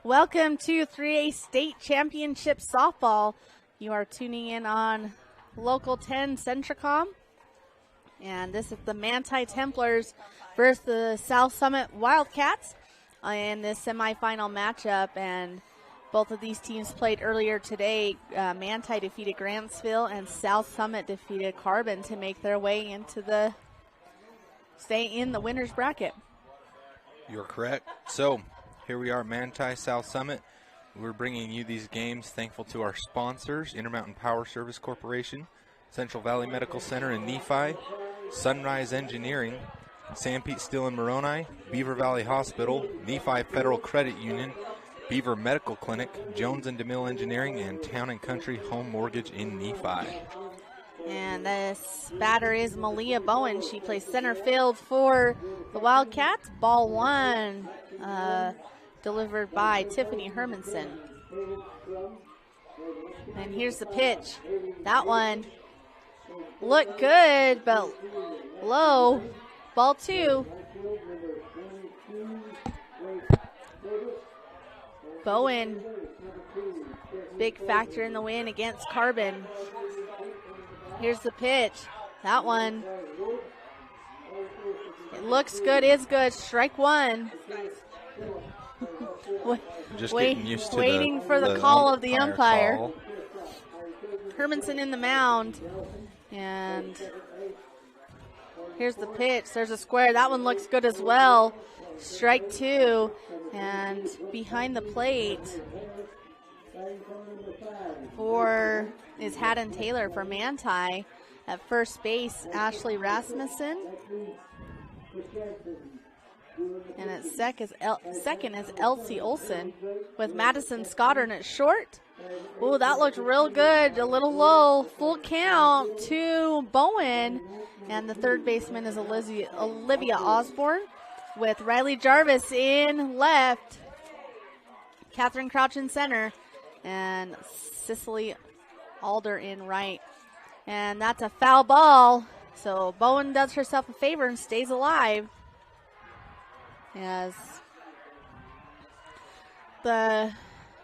Welcome to 3A State Championship Softball. You are tuning in on Local 10 Centricom. And this is the Manti Templars versus the South Summit Wildcats in this semifinal matchup. And both of these teams played earlier today. Manti defeated Grantsville and South Summit defeated Carbon to make their way into stay in the winner's bracket. You're correct. So here we are, Manti, South Summit. We're bringing you these games thankful to our sponsors, Intermountain Power Service Corporation, Central Valley Medical Center in Nephi, Sunrise Engineering, Sanpete Steel in Moroni, Beaver Valley Hospital, Nephi Federal Credit Union, Beaver Medical Clinic, Jones and DeMille Engineering, and Town & Country Home Mortgage in Nephi. And this batter is Malia Bowen. She plays center field for the Wildcats. Ball one, delivered by Tiffany Hermanson. And here's the pitch. That one looked good, but low. Ball two. Bowen, big factor in the win against Carbon. Here's the pitch. That one. It looks good, is good. Strike one. Just getting used to waiting for the call of the umpire. Call. Hermanson in the mound. And here's the pitch. There's a square. That one looks good as well. Strike two. And behind the plate is Haddon Taylor for Manti. At first base, Ashley Rasmussen. And at second is Elsie Olson with Madison Scottern at short. Ooh, that looked real good. A little low. Full count to Bowen. And the third baseman is Olivia Osborne with Riley Jarvis in left. Catherine Crouch in center. And Cicely Alder in right. And that's a foul ball. So Bowen does herself a favor and stays alive. As the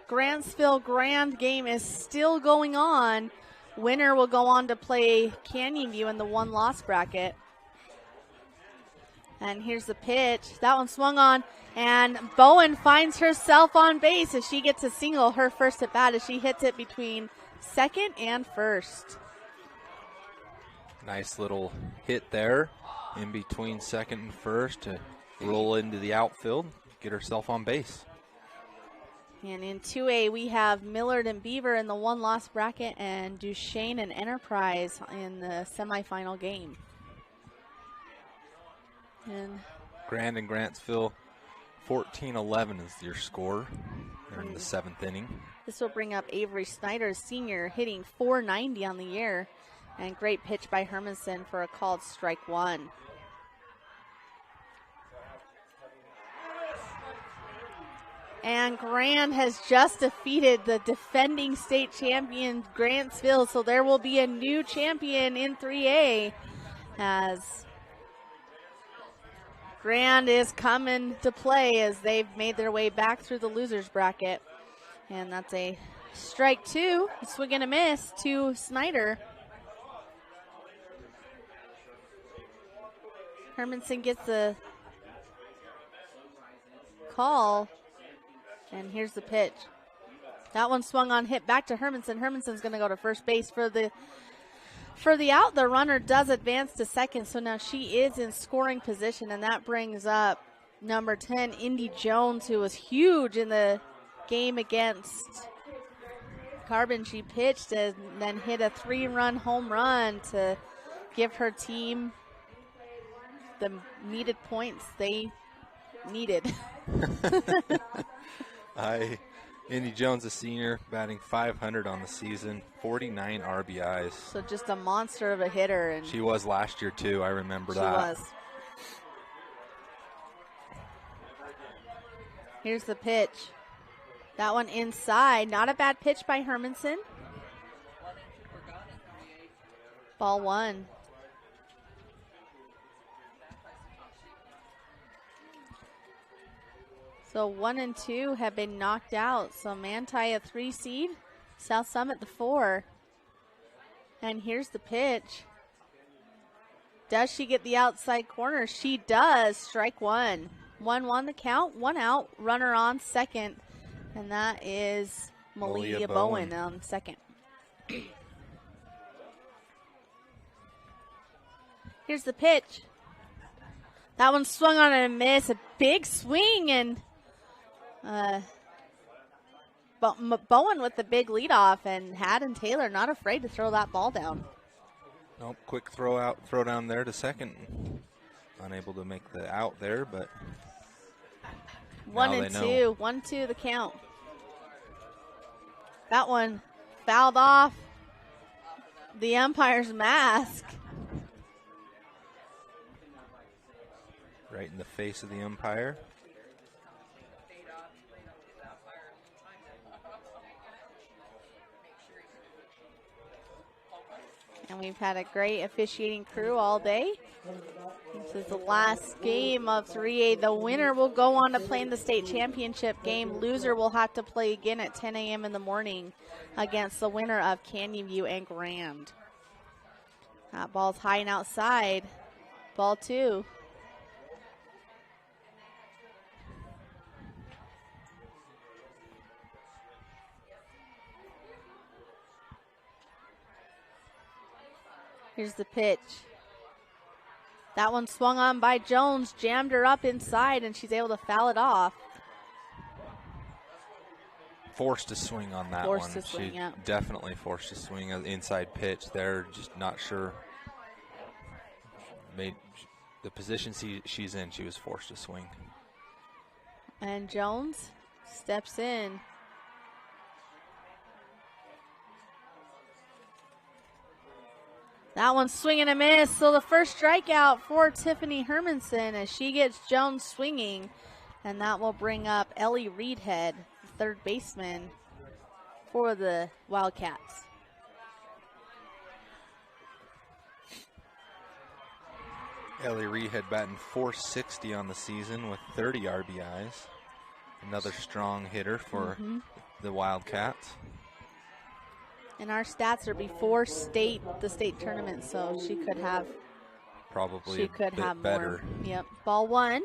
Grantsville Grand game is still going on. Winner will go on to play Canyon View in the one-loss bracket. And here's the pitch. That one swung on. And Bowen finds herself on base as she gets a single, her first at bat, as she hits it between second and first. Nice little hit there in between second and first to roll into the outfield, get herself on base. And in 2A, we have Millard and Beaver in the one-loss bracket and Duchesne and Enterprise in the semifinal game. And Grand and Grantsville, 14-11 is your score. They're in the seventh inning. This will bring up Avery Snyder, senior, hitting .490 on the year. And great pitch by Hermanson for a called strike one. And Grand has just defeated the defending state champion Grantsville, so there will be a new champion in 3A as Grand is coming to play as they've made their way back through the losers bracket. And that's a strike two, a swing and a miss to Snyder. Hermanson gets the call. And here's the pitch. That one swung on, hit back to Hermanson. Hermanson's going to go to first base for the out. The runner does advance to second, so now she is in scoring position, and that brings up number 10, Indy Jones, who was huge in the game against Carbon. She pitched and then hit a 3-run home run to give her team the needed points they needed. Indy Jones, a senior, batting .500 on the season, 49 RBIs. So just a monster of a hitter. And she was last year, too. I remember that. She was. Here's the pitch. That one inside. Not a bad pitch by Hermanson. Ball one. So 1 and 2 have been knocked out. So Manti a 3 seed, South Summit the 4. And here's the pitch. Does she get the outside corner? She does. Strike 1. 1-1 the count, 1 out, runner on second. And that is Malia Bowen on second. Here's the pitch. That one swung on and a miss. A big swing, and Bowen with the big leadoff, and Haddon Taylor not afraid to throw that ball down. Nope, quick throw down there to second. Unable to make the out there, but 1 and 2. 1-2 the count. That one fouled off the umpire's mask. Right in the face of the umpire. And we've had a great officiating crew all day. This is the last game of 3A. The winner will go on to play in the state championship game. Loser will have to play again at 10 a.m. in the morning against the winner of Canyon View and Grand. That ball's high and outside. Ball 2. Here's the pitch. That one swung on by Jones, jammed her up inside, and she's able to foul it off. Forced to swing on that forced one. To swing, she yeah. definitely forced to swing an inside pitch there. Just not sure. Made the position she's in, she was forced to swing. And Jones steps in. That one's swing and a miss. So the first strikeout for Tiffany Hermanson as she gets Jones swinging. And that will bring up Ellie Reedhead, third baseman for the Wildcats. Ellie Reedhead batting .460 on the season with 30 RBIs. Another strong hitter for the Wildcats. And our stats are before the state tournament, so she could have probably have better. More. Yep. Ball 1.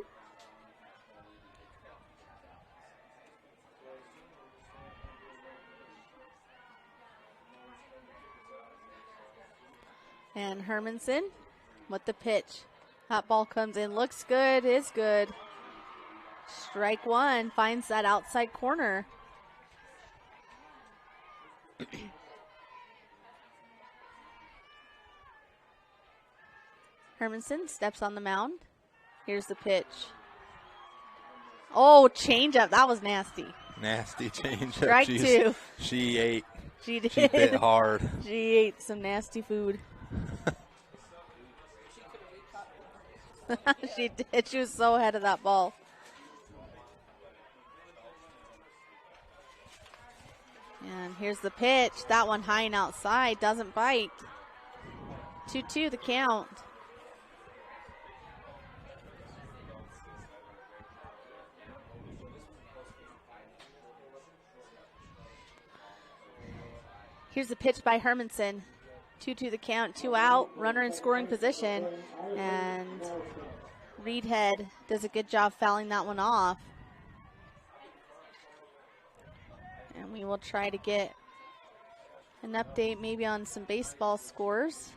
And Hermanson with the pitch. That ball comes in, looks good, is good. Strike 1, finds that outside corner. Hermanson steps on the mound. Here's the pitch. Oh, changeup. That was nasty. Nasty changeup. Strike 2. She ate. She did. She bit hard. She ate some nasty food. She did. She was so ahead of that ball. And here's the pitch. That one high and outside. Doesn't bite. 2-2 the count. Here's the pitch by Hermanson. 2-2 the count, 2 out, runner in scoring position. And Reedhead does a good job fouling that one off. And we will try to get an update maybe on some baseball scores.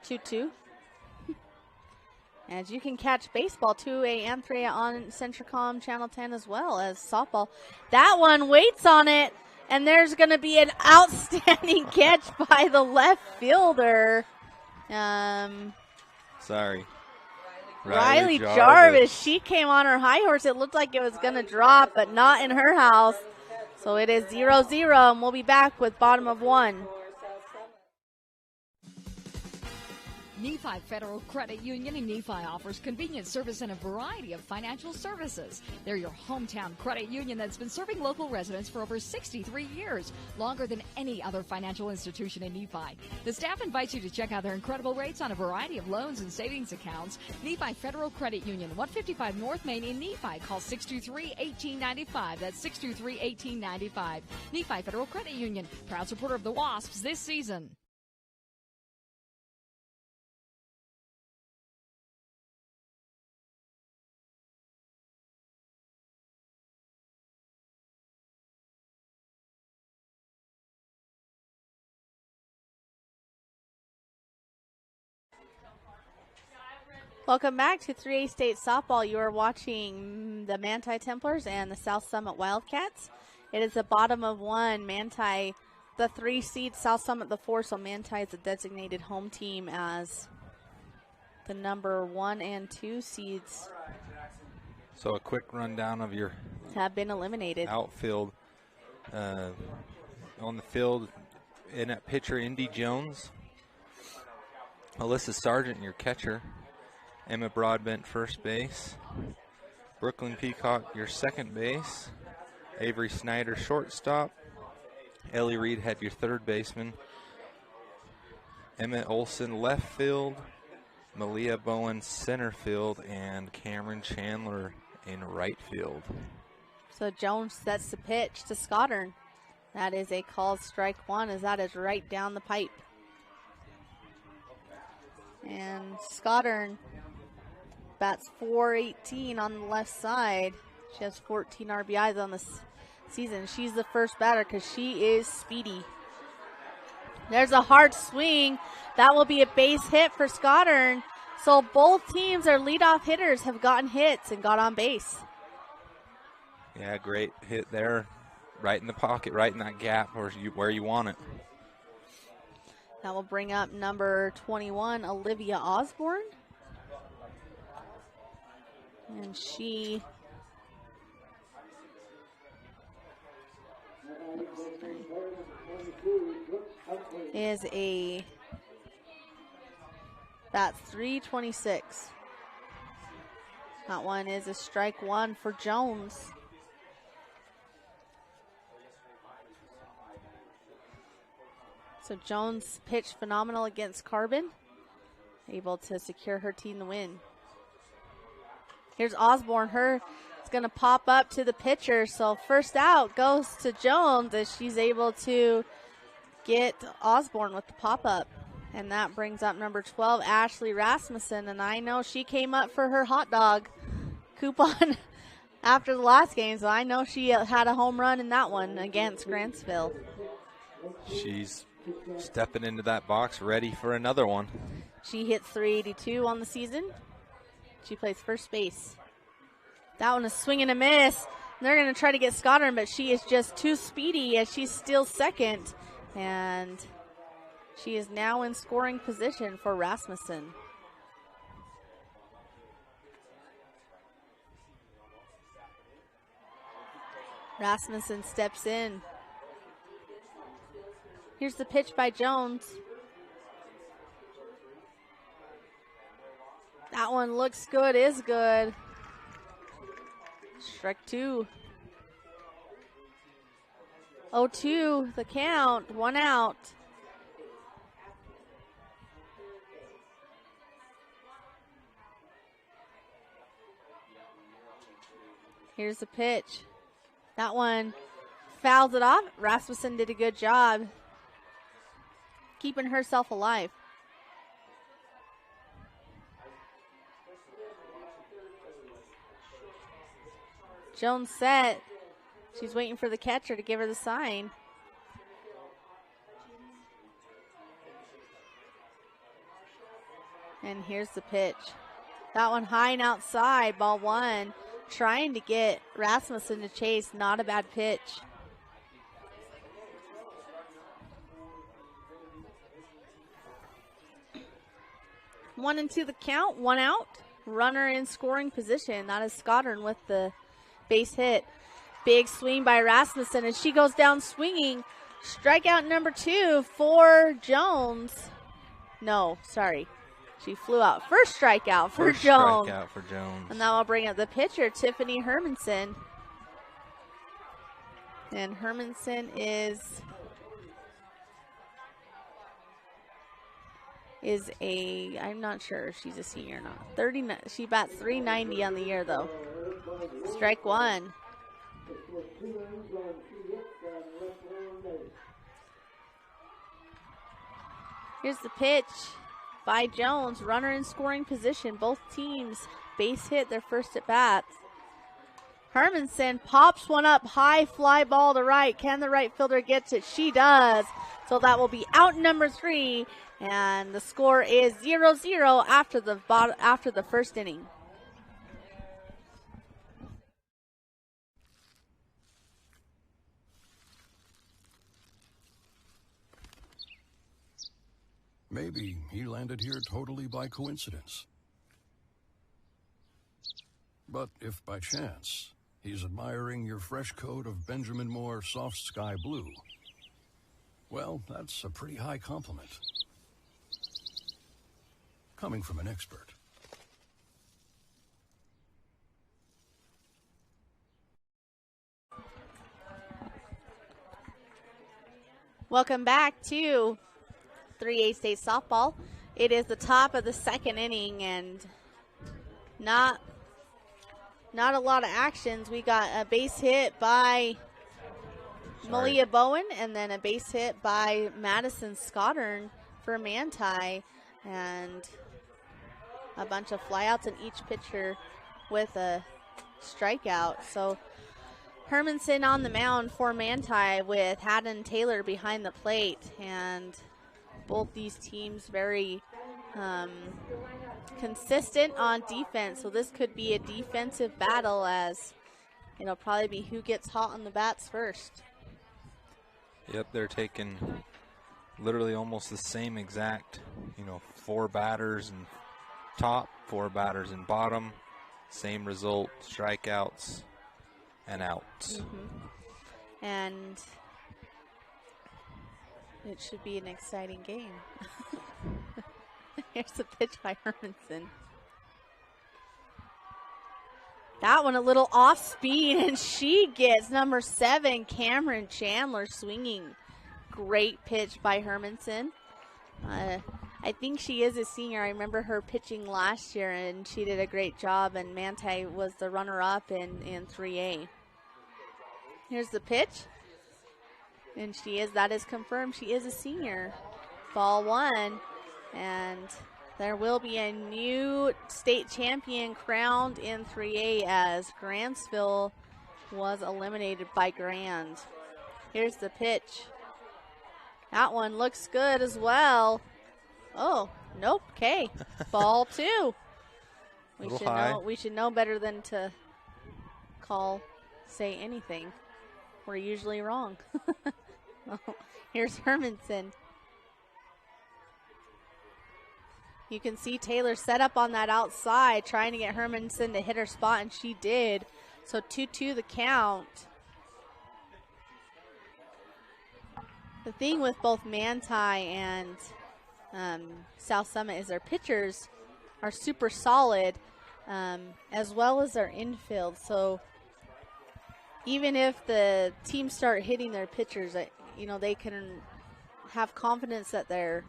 2-2. As you can catch baseball 2A and 3A on Centricom Channel 10 as well as softball. That one waits on it. And there's going to be an outstanding catch by the left fielder. Sorry. Riley Jarvis. She came on her high horse. It looked like it was going to drop, but not in her house. So it is 0-0, and we'll be back with bottom of 1. Nephi Federal Credit Union in Nephi offers convenient service and a variety of financial services. They're your hometown credit union that's been serving local residents for over 63 years, longer than any other financial institution in Nephi. The staff invites you to check out their incredible rates on a variety of loans and savings accounts. Nephi Federal Credit Union, 155 North Main in Nephi. Call 623-1895. That's 623-1895. Nephi Federal Credit Union, proud supporter of the Wasps this season. Welcome back to 3A State Softball. You are watching the Manti Templars and the South Summit Wildcats. It is the bottom of one. Manti, the 3 seed, South Summit the 4, so Manti is the designated home team as the number 1 and 2 seeds. So a quick rundown of your have been eliminated. Outfield. On the field, in at pitcher, Indy Jones. Alyssa Sargent, your catcher. Emma Broadbent, first base. Brooklyn Peacock, your second base. Avery Snyder, shortstop. Ellie Reed had your third baseman. Emmett Olson, left field. Malia Bowen, center field. And Cameron Chandler in right field. So Jones sets the pitch to Scottern. That is a called strike 1, as that is right down the pipe. And Scottern bats .418 on the left side. She has 14 RBIs on the season. She's the first batter because she is speedy. There's a hard swing. That will be a base hit for Scottern. So both teams, their leadoff hitters, have gotten hits and got on base. Yeah, great hit there. Right in the pocket, right in that gap where you want it. That will bring up number 21, Olivia Osborne. And she is that's .326. That one is a strike 1 for Jones. So Jones pitched phenomenal against Carbon, able to secure her team the win. Here's Osborne. Her is going to pop up to the pitcher. So first out goes to Jones as she's able to get Osborne with the pop-up. And that brings up number 12, Ashley Rasmussen. And I know she came up for her hot dog coupon after the last game. So I know she had a home run in that one against Grantsville. She's stepping into that box ready for another one. She hit .382 on the season. She plays first base. That one is swing and a miss. They're going to try to get Scottern, but she is just too speedy as she's still second. And she is now in scoring position for Rasmussen. Rasmussen steps in. Here's the pitch by Jones. That one looks good, is good. Strike 2. 0-2, the count, 1 out. Here's the pitch. That one fouls it off. Rasmussen did a good job keeping herself alive. Jones set. She's waiting for the catcher to give her the sign. And here's the pitch. That one high and outside, ball 1. Trying to get Rasmussen to chase, not a bad pitch. One and two the count, 1 out. Runner in scoring position. That is Scottern with the base hit. Big swing by Rasmussen as she goes down swinging. Strikeout number 2 for Jones. No, sorry. She flew out. First strikeout for First Jones. strikeout for Jones. And now I'll bring up the pitcher, Tiffany Hermanson. And Hermanson is I'm not sure if she's a senior or not. 39. She bats 390 on the year though. Strike one. Here's the pitch by Jones. Runner in scoring position. Both teams base hit their first at bats. Hermanson pops one up high, fly ball to right. Can the right fielder get it? She does. So that will be out number 3, and the score is 0-0 after the first inning. Maybe he landed here totally by coincidence. But if by chance he's admiring your fresh coat of Benjamin Moore soft sky blue, well, that's a pretty high compliment. Coming from an expert. Welcome back to 3A State Softball. It is the top of the second inning and not a lot of actions. We got a base hit by Malia Bowen and then a base hit by Madison Scottern for Manti, and a bunch of flyouts in each pitcher with a strikeout. So Hermanson on the mound for Manti with Haddon Taylor behind the plate, and both these teams very consistent on defense. So this could be a defensive battle, as it'll probably be who gets hot on the bats first. Yep, they're taking literally almost the same exact, 4 batters in top, 4 batters in bottom, same result, strikeouts and outs. And it should be an exciting game. Here's the pitch by Hermanson. That one a little off speed, and she gets number 7, Cameron Chandler, swinging. Great pitch by Hermanson. I think she is a senior. I remember her pitching last year, and she did a great job, and Manti was the runner-up in 3A. Here's the pitch. And that is confirmed. She is a senior. Ball 1. And there will be a new state champion crowned in 3A, as Grantsville was eliminated by Grand. Here's the pitch. That one looks good as well. Oh, nope. Okay. Ball 2. We should know better than to say anything. We're usually wrong. Here's Hermanson. You can see Taylor set up on that outside, trying to get Hermanson to hit her spot, and she did. So 2-2 the count. The thing with both Manti and South Summit is their pitchers are super solid, as well as their infield. So even if the teams start hitting their pitchers, they can have confidence that the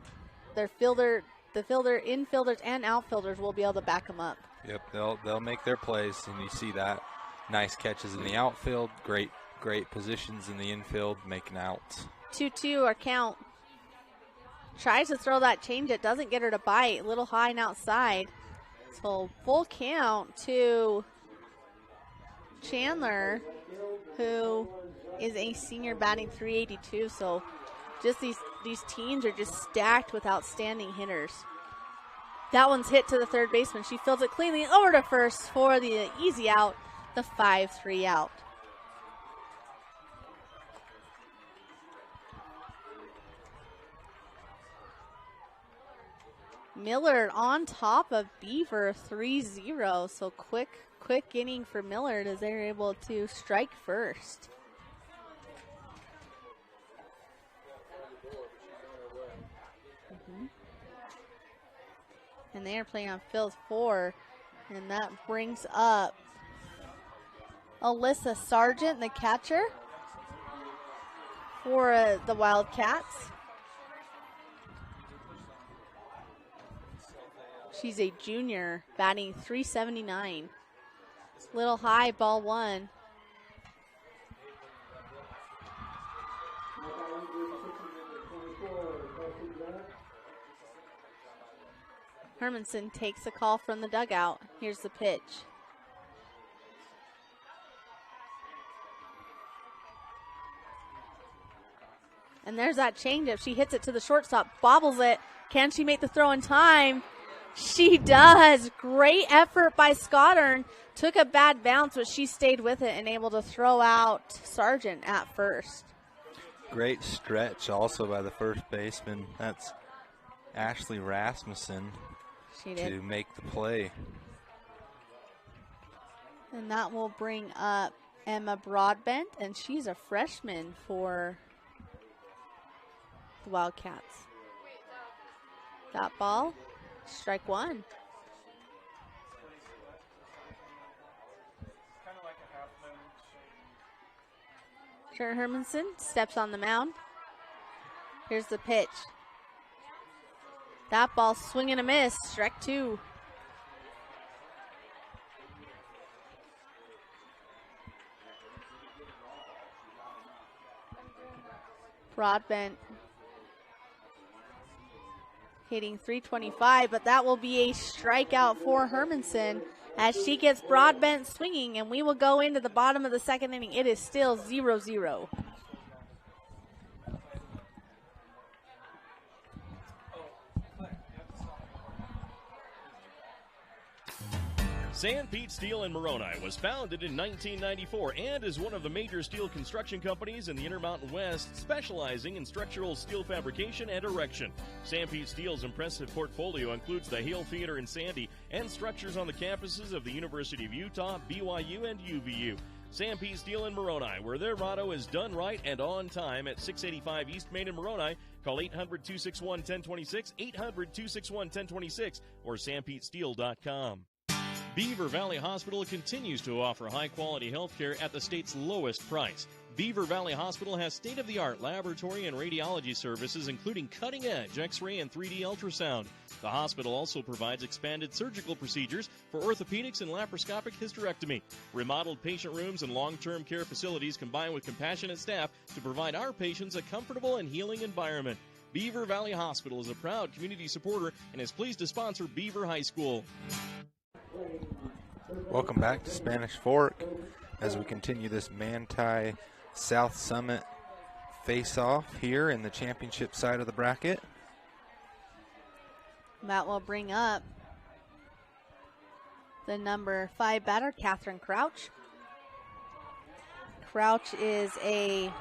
infielders and outfielders will be able to back them up. Yep, they'll make their plays, and you see that. Nice catches in the outfield, great positions in the infield, making outs. 2-2 our count. Tries to throw that change, it doesn't get her to bite. A little high and outside. So full count to Chandler, who is a senior batting 382. So just these teams are just stacked with outstanding hitters. That one's hit to the third baseman. She fields it cleanly over to first for the easy out, the 5-3 out. Millard on top of Beaver 3-0. So quick inning for Millard as they're able to strike first. And they are playing on field 4. And that brings up Alyssa Sargent, the catcher for the Wildcats. She's a junior, batting .379. Little high, ball 1. Hermanson takes a call from the dugout. Here's the pitch. And there's that changeup. She hits it to the shortstop, bobbles it. Can she make the throw in time? She does. Great effort by Scottern. Took a bad bounce, but she stayed with it and able to throw out Sargent at first. Great stretch also by the first baseman. That's Ashley Rasmussen to make the play. And that will bring up Emma Broadbent, and she's a freshman for the Wildcats. That ball, strike 1. Sharon Hermanson steps on the mound. Here's the pitch. That ball swing and a miss, strike 2. Broadbent hitting .325, but that will be a strikeout for Hermanson as she gets Broadbent swinging, and we will go into the bottom of the second inning. It is still 0-0. San Pete Steel in Moroni was founded in 1994 and is one of the major steel construction companies in the Intermountain West, specializing in structural steel fabrication and erection. San Pete Steel's impressive portfolio includes the Hale Theater in Sandy and structures on the campuses of the University of Utah, BYU, and UVU. San Pete Steel in Moroni, where their motto is done right and on time, at 685 East Main in Moroni. Call 800-261-1026, 800-261-1026, or sanpetesteel.com. Beaver Valley Hospital continues to offer high-quality health care at the state's lowest price. Beaver Valley Hospital has state-of-the-art laboratory and radiology services, including cutting-edge X-ray and 3D ultrasound. The hospital also provides expanded surgical procedures for orthopedics and laparoscopic hysterectomy. Remodeled patient rooms and long-term care facilities combine with compassionate staff to provide our patients a comfortable and healing environment. Beaver Valley Hospital is a proud community supporter and is pleased to sponsor Beaver High School. Welcome back to Spanish Fork as we continue this Manti South Summit face-off here in the championship side of the bracket. That will bring up the number 5 batter, Catherine Crouch. Crouch is I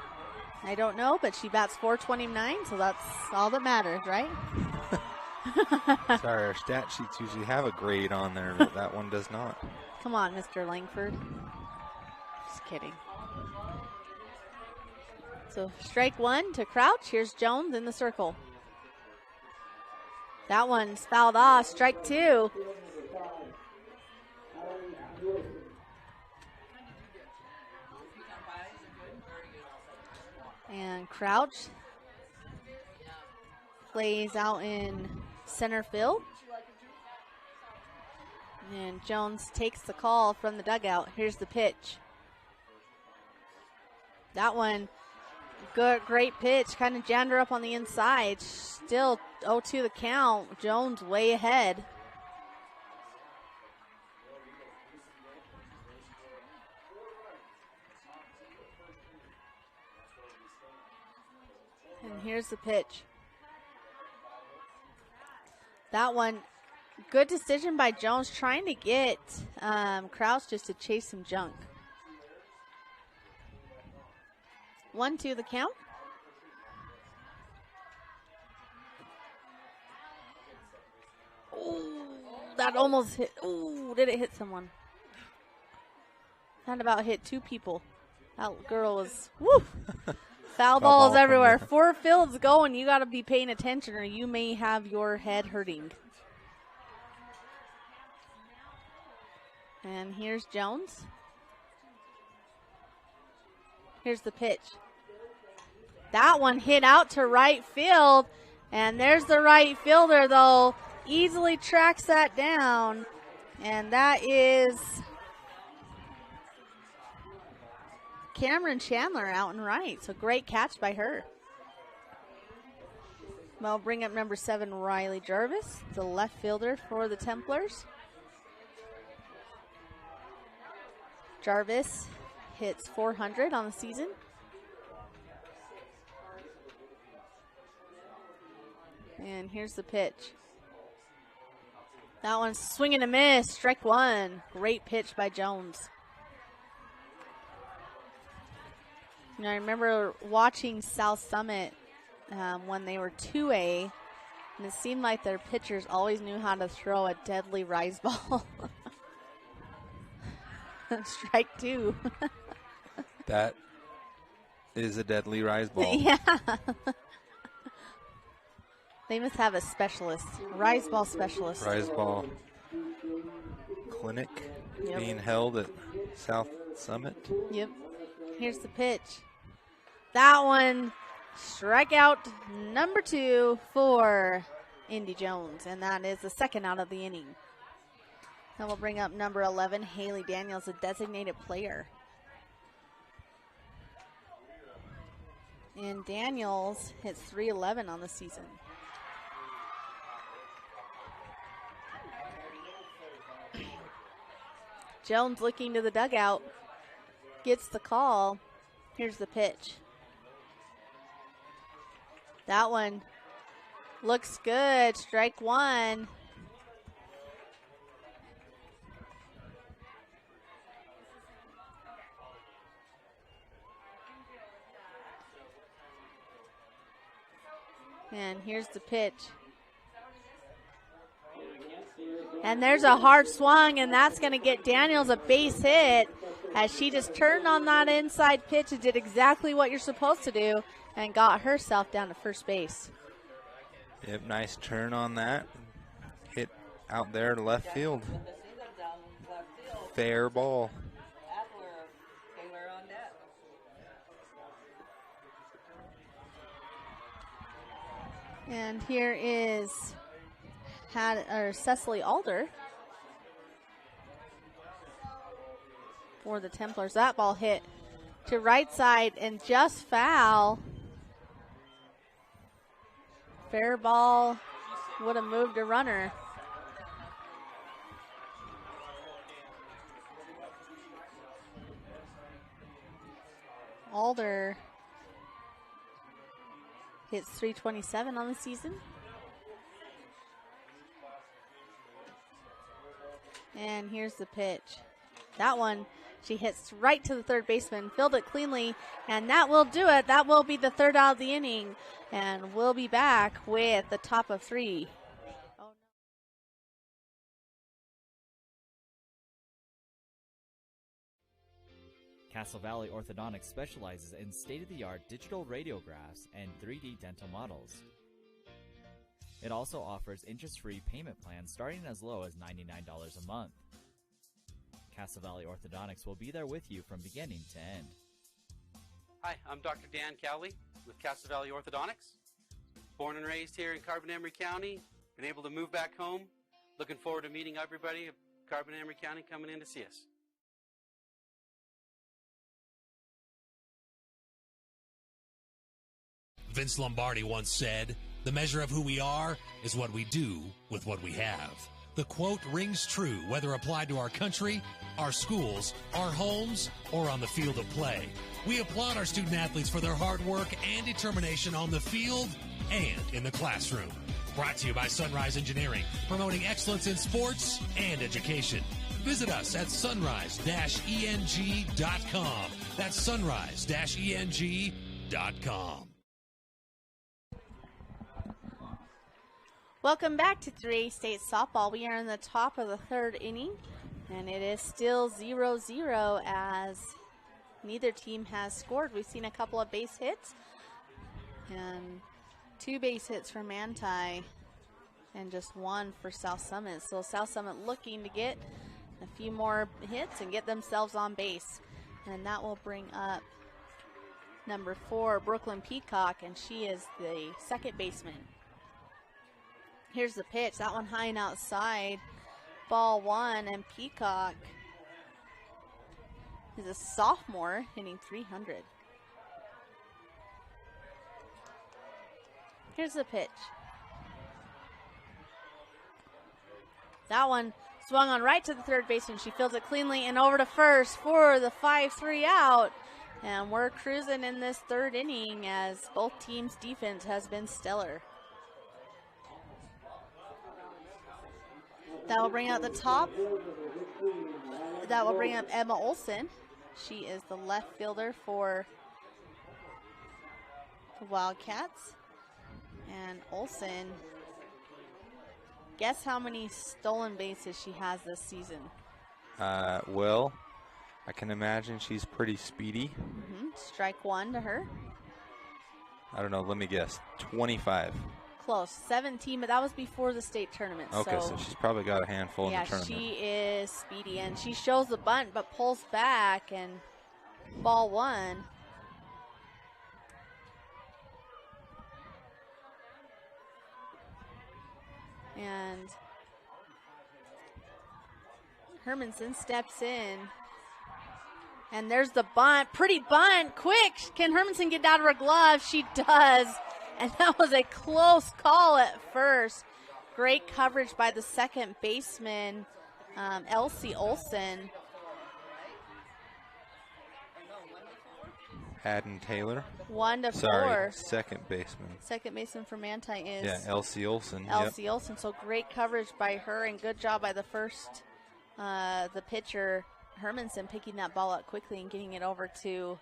don't know, but she bats .429, so that's all that matters, right? Sorry, our stat sheets usually have a grade on there, but that one does not. Come on, Mr. Langford. Just kidding. So strike 1 to Crouch. Here's Jones in the circle. That one's fouled off. Strike 2. And Crouch plays out in center field. And Jones takes the call from the dugout. Here's the pitch. That one, good, great pitch. Kind of jammed her up on the inside. Still 0-2 the count. Jones way ahead. And here's the pitch. That one, good decision by Jones, trying to get Kraus just to chase some junk. 1-2 the count. Oh, that almost hit. Oh, did it hit someone? That about hit 2 people. That girl was, woo. Foul balls everywhere. 4 fields going. You got to be paying attention or you may have your head hurting. And here's Jones. Here's the pitch. That one hit out to right field. And there's the right fielder, though. Easily tracks that down. And that is Cameron Chandler out and right. So great catch by her. Well, bring up number 7, Riley Jarvis, the left fielder for the Templars. Jarvis hits .400 on the season. And here's the pitch. That one's swing and a miss, strike 1. Great pitch by Jones. You know, I remember watching South Summit when they were 2A, and it seemed like their pitchers always knew how to throw a deadly rise ball. Strike 2. That is a deadly rise ball. Yeah. They must have a specialist, rise ball specialist. Rise ball clinic being held at South Summit. Yep. Here's the pitch. That one, strikeout number 2 for Indy Jones, and that is the second out of the inning. Then we'll bring up number 11, Haley Daniels, a designated player. And Daniels hits .311 on the season. Jones looking to the dugout, gets the call. Here's the pitch. That one looks good, strike 1. And here's the pitch. And there's a hard swung, and that's going to get Daniels a base hit as she just turned on that inside pitch and did exactly what you're supposed to do and got herself down to first base. Yep, nice turn on that. Hit out there to left field. Fair ball. And here is Cecily Alder for the Templars. That ball hit to right side and just foul. Fair ball would have moved a runner. Alder hits .327 on the season. And here's the pitch. That one, she hits right to the third baseman, filled it cleanly, and that will do it. That will be the third out of the inning, and we'll be back with the top of 3. Castle Valley Orthodontics specializes in state-of-the-art digital radiographs and 3D dental models. It also offers interest-free payment plans starting as low as $99 a month. Castle Valley Orthodontics will be there with you from beginning to end. Hi, I'm Dr. Dan Cowley with Castle Valley Orthodontics. Born and raised here in Carbon-Emery County, been able to move back home. Looking forward to meeting everybody at Carbon-Emery County coming in to see us. Vince Lombardi once said, "The measure of who we are is what we do with what we have." The quote rings true whether applied to our country, our schools, our homes, or on the field of play. We applaud our student athletes for their hard work and determination on the field and in the classroom. Brought to you by Sunrise Engineering, promoting excellence in sports and education. Visit us at sunrise-eng.com. That's sunrise-eng.com. Welcome back to 3A State Softball. We are in the top of the third inning, and it is still 0-0 as neither team has scored. We've seen a couple of base hits, and 2 base hits for Manti, and just 1 for South Summit. So South Summit looking to get a few more hits and get themselves on base. And that will bring up number 4, Brooklyn Peacock, and she is the second baseman. Here's the pitch. That one high and outside. Ball 1, and Peacock is a sophomore hitting .300. Here's the pitch. That one swung on right to the third baseman. She fields it cleanly and over to first for the 5-3 out. And we're cruising in this third inning as both teams' defense has been stellar. That will bring out the top. That will bring up Emma Olson. She is the left fielder for the Wildcats. And Olson, guess how many stolen bases she has this season? Well, I can imagine she's pretty speedy. Strike 1 to her. I don't know, let me guess. 25. Close. 17, but that was before the state tournament. Okay, so she's probably got a handful in the tournament. Yeah, she is speedy, and she shows the bunt but pulls back, and ball 1. And Hermanson steps in. And there's the bunt. Pretty bunt. Quick. Can Hermanson get out of her glove? She does. And that was a close call at first. Great coverage by the second baseman, Elsie Olson. Haddon Taylor. 1-4. Sorry, second baseman. Second baseman for Manti is Elsie Olson. Elsie Olson. So great coverage by her and good job by the first, the pitcher, Hermanson, picking that ball up quickly and getting it over to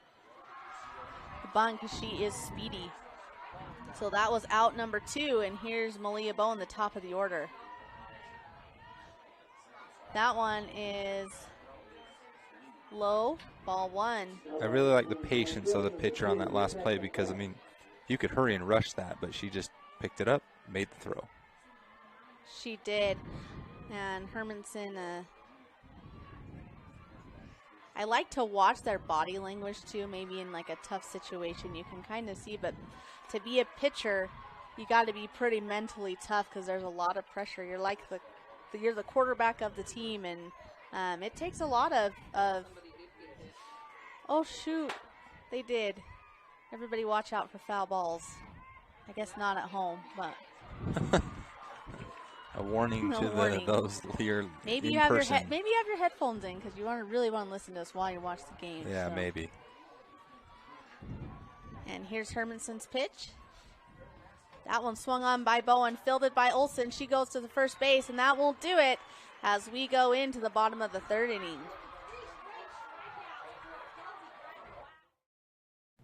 the bunt because she is speedy. So that was out number 2, and here's Malia Bowen, the top of the order. That one is low, ball 1. I really like the patience of the pitcher on that last play because, I mean, you could hurry and rush that, but she just picked it up, made the throw. She did. And Hermanson, I like to watch their body language too, maybe in like a tough situation you can kind of see, but to be a pitcher, you got to be pretty mentally tough because there's a lot of pressure. You're like you're the quarterback of the team, and it takes a lot of oh shoot, they did. Everybody watch out for foul balls. I guess not at home, but a warning to those here maybe in you have person. maybe you have your headphones in because you really want to listen to us while you watch the game. Yeah, so. maybe. And here's Hermanson's pitch. That one swung on by Bowen, fielded by Olson. She goes to the first base, and that will do it as we go into the bottom of the third inning.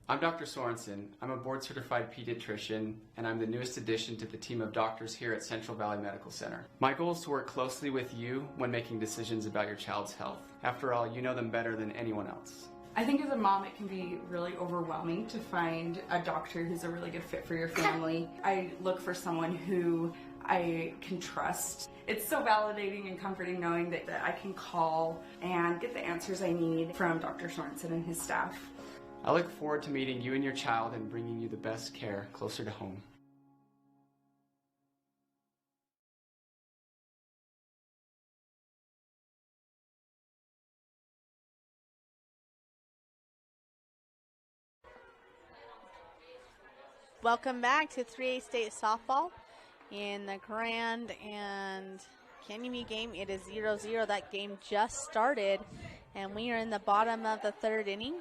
I'm Dr. Sorensen. I'm a board-certified pediatrician, and I'm the newest addition to the team of doctors here at Central Valley Medical Center. My goal is to work closely with you when making decisions about your child's health. After all, you know them better than anyone else. I think as a mom it can be really overwhelming to find a doctor who's a really good fit for your family. I look for someone who I can trust. It's so validating and comforting knowing that I can call and get the answers I need from Dr. Sorensen and his staff. I look forward to meeting you and your child and bringing you the best care closer to home. Welcome back to 3A State Softball in the Grand and Canyon game. It is 0-0. That game just started, and we are in the bottom of the third inning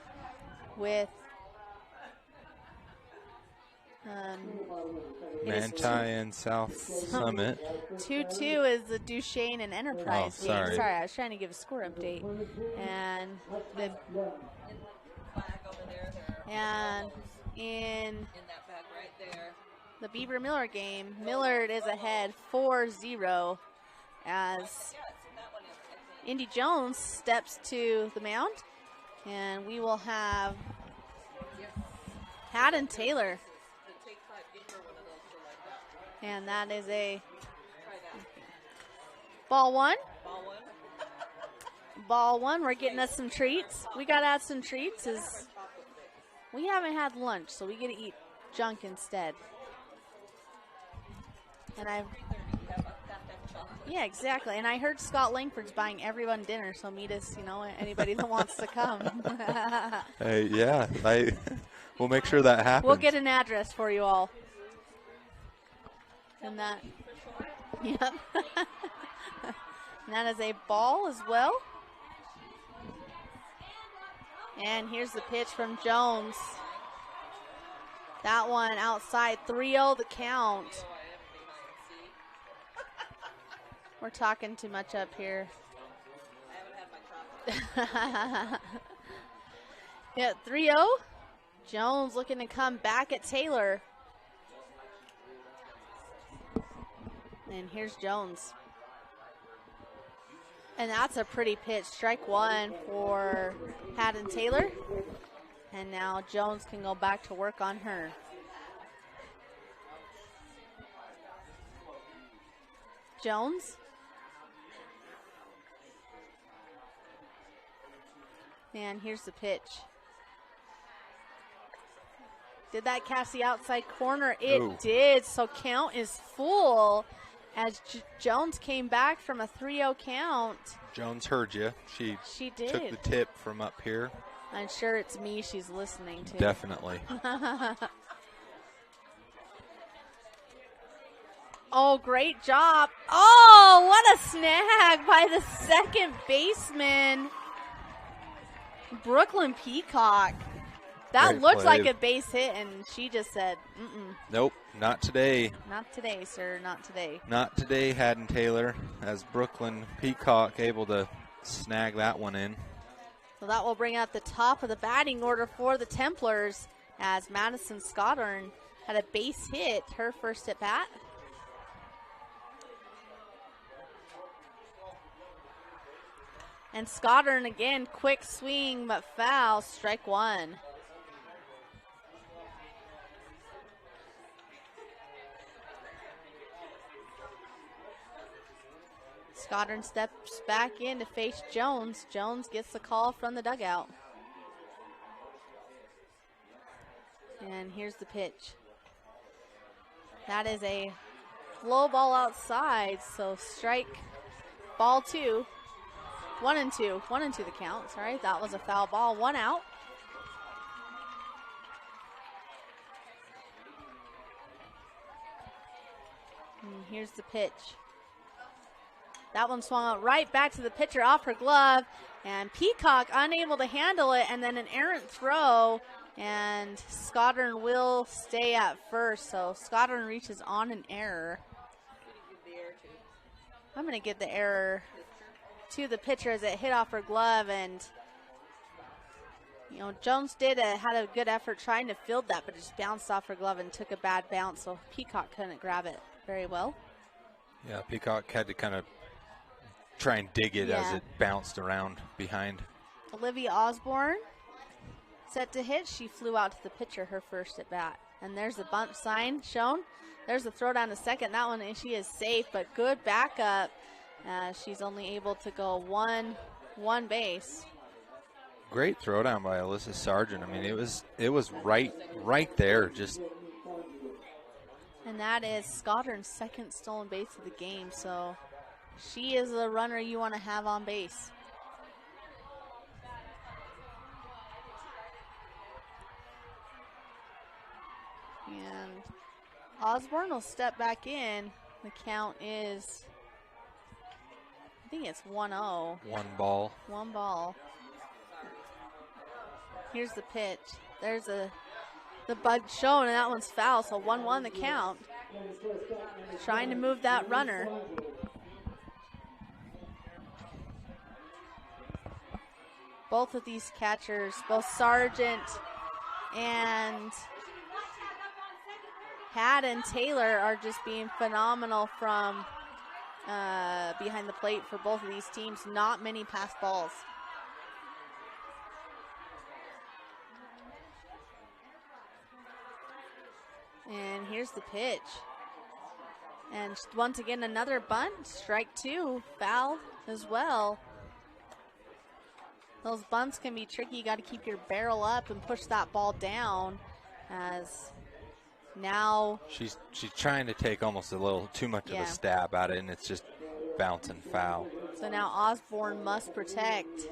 with Manti and South Summit. 2-2 is the Duchesne and Enterprise game. Sorry, I was trying to give a score update. And in the Beaver Miller game, Millard is ahead 4-0 as Indy Jones steps to the mound, and we will have Haddon Taylor. And that is a ball 1. ball one. We're getting us some treats. We got to add some treats. We haven't had lunch, so we get to eat junk instead. And yeah, exactly. And I heard Scott Langford's buying everyone dinner, so meet us, anybody that wants to come. Hey, yeah, we'll make sure that happens. We'll get an address for you all. And that, yep. And that is a ball as well. And here's the pitch from Jones. That one outside, 3-0 the count. We're talking too much up here. Yeah, 3-0. Jones looking to come back at Taylor. And here's Jones. And that's a pretty pitch. Strike one for Haddon Taylor. And now Jones can go back to work on her. Jones. And here's the pitch. Did that catch the outside corner? It did. So count is full as Jones came back from a 3-0 count. Jones heard you. She did. Took the tip from up here. I'm sure it's me she's listening to. Definitely. Oh, great job. Oh, what a snag by the second baseman, Brooklyn Peacock. That Great looked play. like a base hit, and she just said, Nope, not today. Not today, sir, not today. Not today, Haddon Taylor, as Brooklyn Peacock able to snag that one in. So that will bring out the top of the batting order for the Templars, as Madison Scottern had a base hit, her first at bat. And Scottern again, quick swing, but foul, strike one. Scottern steps back in to face Jones. Jones gets the call from the dugout. And here's the pitch. That is a low ball outside, so strike, ball two. 1-2. 1-2 the count. Sorry, that was a foul ball. One out. And here's the pitch. That one swung out right back to the pitcher off her glove, and Peacock unable to handle it, and then an errant throw, and Scottern will stay at first. So Scottern reaches on an error. I'm going to give the error to the pitcher as it hit off her glove, and Jones had a good effort trying to field that, but it just bounced off her glove and took a bad bounce, so Peacock couldn't grab it very well. Yeah, Peacock had to kind of try and dig it as it bounced around behind. Olivia Osborne set to hit. She flew out to the pitcher her first at bat, and there's the bunt sign shown. There's the throw down to second. That one, she is safe, but good backup. She's only able to go one base. Great throw down by Alyssa Sargent. I mean, it was right there. Just. And that is Scottern's second stolen base of the game. So she is a runner you want to have on base. And Osborne will step back in. The count is, I think it's 1-0. One ball. One ball. Here's the pitch. There's the bug shown, and that one's foul, so 1-1 the count. Trying to move that runner. Both of these catchers, both Sargent and Haddon Taylor, are just being phenomenal from behind the plate for both of these teams. Not many pass balls. And here's the pitch. And once again, another bunt. Strike two. Foul as well. Those bunts can be tricky. You got to keep your barrel up and push that ball down. As now she's trying to take almost a little too much of a stab at it, and it's just bouncing foul. So now Osborne must protect.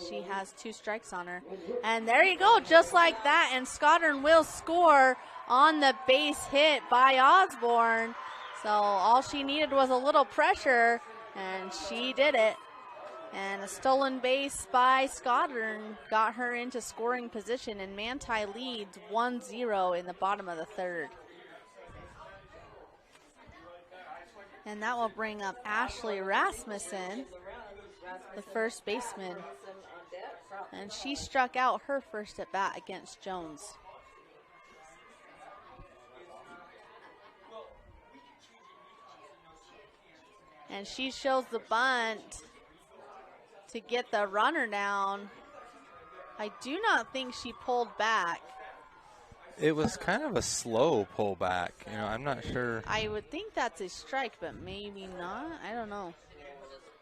She has 2 strikes on her. And there you go, just like that. And Scottern will score on the base hit by Osborne. So all she needed was a little pressure, and she did it. And a stolen base by Scottern got her into scoring position, and Manti leads 1-0 in the bottom of the 3rd. And that will bring up Ashley Rasmussen, the first baseman. And she struck out her first at bat against Jones. And she shows the bunt to get the runner down. I do not think she pulled back. It was kind of a slow pullback. You know, I'm not sure. I would think that's a strike, but maybe not. I don't know.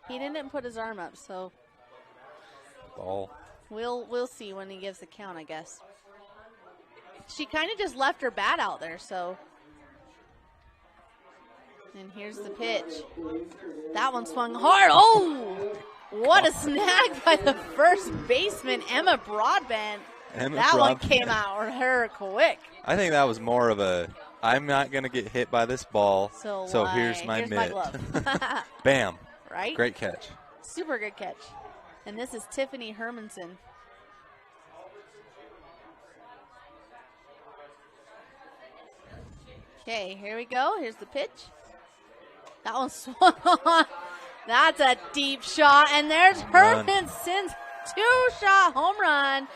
He didn't put his arm up, so ball. We'll see when he gives the count, I guess. She kind of just left her bat out there, so. And here's the pitch. That one swung hard. Oh! What a snag by the first baseman, Emma Broadbent. One came out her quick. I think that was more of a, I'm not going to get hit by this ball, so here's my mitt. Bam. Right? Great catch. Super good catch. And this is Tiffany Hermanson. Okay, here we go. Here's the pitch. That one swung on. That's a deep shot. And there's Hermanson's 2-shot home run.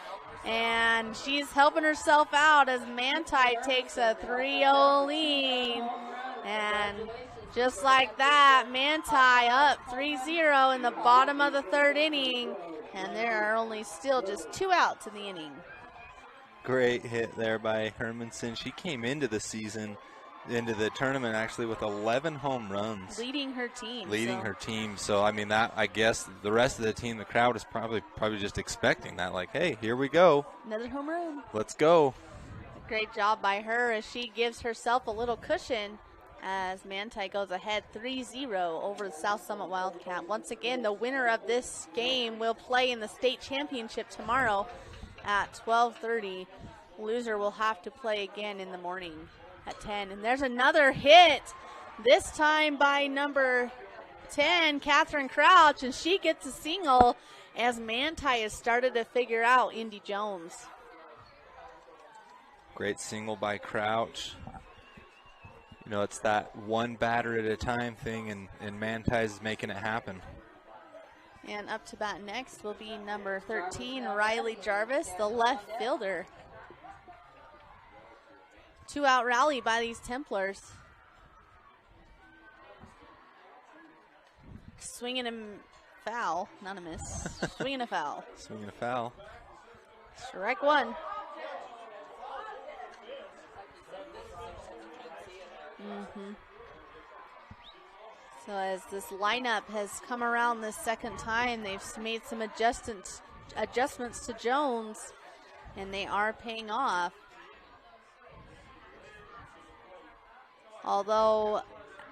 And she's helping herself out as Manti takes a 3-0 lead. And just like that, Manti up 3-0 in the bottom of the 3rd inning. And there are only still just 2 outs in the inning. Great hit there by Hermanson. She came into the season, into the tournament actually with 11 home runs. Leading her team. Her team. So, I mean, that, I guess the rest of the team, the crowd is probably just expecting that. Like, hey, here we go. Another home run. Let's go. Great job by her as she gives herself a little cushion as Manti goes ahead 3-0 over the South Summit Wildcat. Once again, the winner of this game will play in the state championship tomorrow at 12:30. Loser will have to play again in the morning at 10. And there's another hit, this time by number 10, Catherine Crouch, and she gets a single as Manti has started to figure out Indy Jones. Great single by Crouch. You know, it's that one batter at a time thing, and Manti's making it happen. And up to bat next will be number 13, Riley Jarvis, the left fielder. 2-out rally by these Templars. Swinging a foul, not a miss. Swinging a foul. Swinging a foul. Strike 1. So as this lineup has come around this second time, they've made some adjustments to Jones, and they are paying off. Although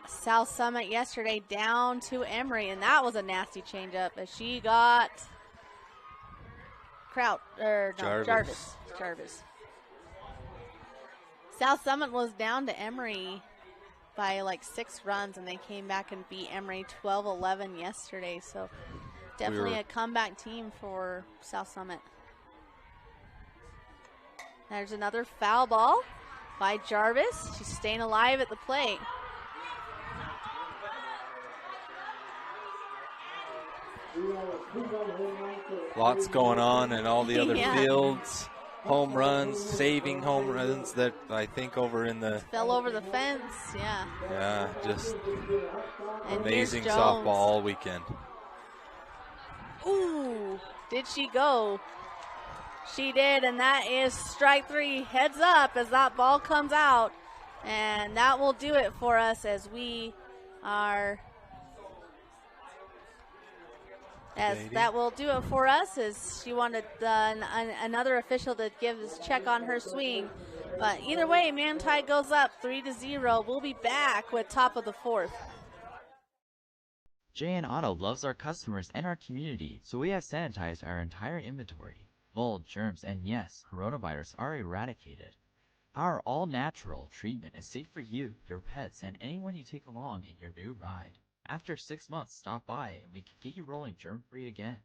South Summit yesterday down to Emory, and that was a nasty changeup as she got Jarvis. South Summit was down to Emory by like 6 runs, and they came back and beat Emory 12-11 yesterday. So definitely a comeback team for South Summit. There's another foul ball by Jarvis. She's staying alive at the plate. Lots going on in all the other fields. Home runs, saving home runs that I think over in the... Fell over the fence, yeah. Yeah, just amazing softball all weekend. Ooh, did she go? She did, and that is strike 3. Heads up as that ball comes out. And that will do it for us as we are As Lady. that will do it for us, as she wanted another official to give us check on her swing. But either way, Manti goes up 3-0. We'll be back with top of the fourth. JN Auto loves our customers and our community, so we have sanitized our entire inventory. Mold, germs, and yes, coronavirus are eradicated. Our all-natural treatment is safe for you, your pets, and anyone you take along in your new ride. After 6 months, stop by and we can get you rolling germ-free again.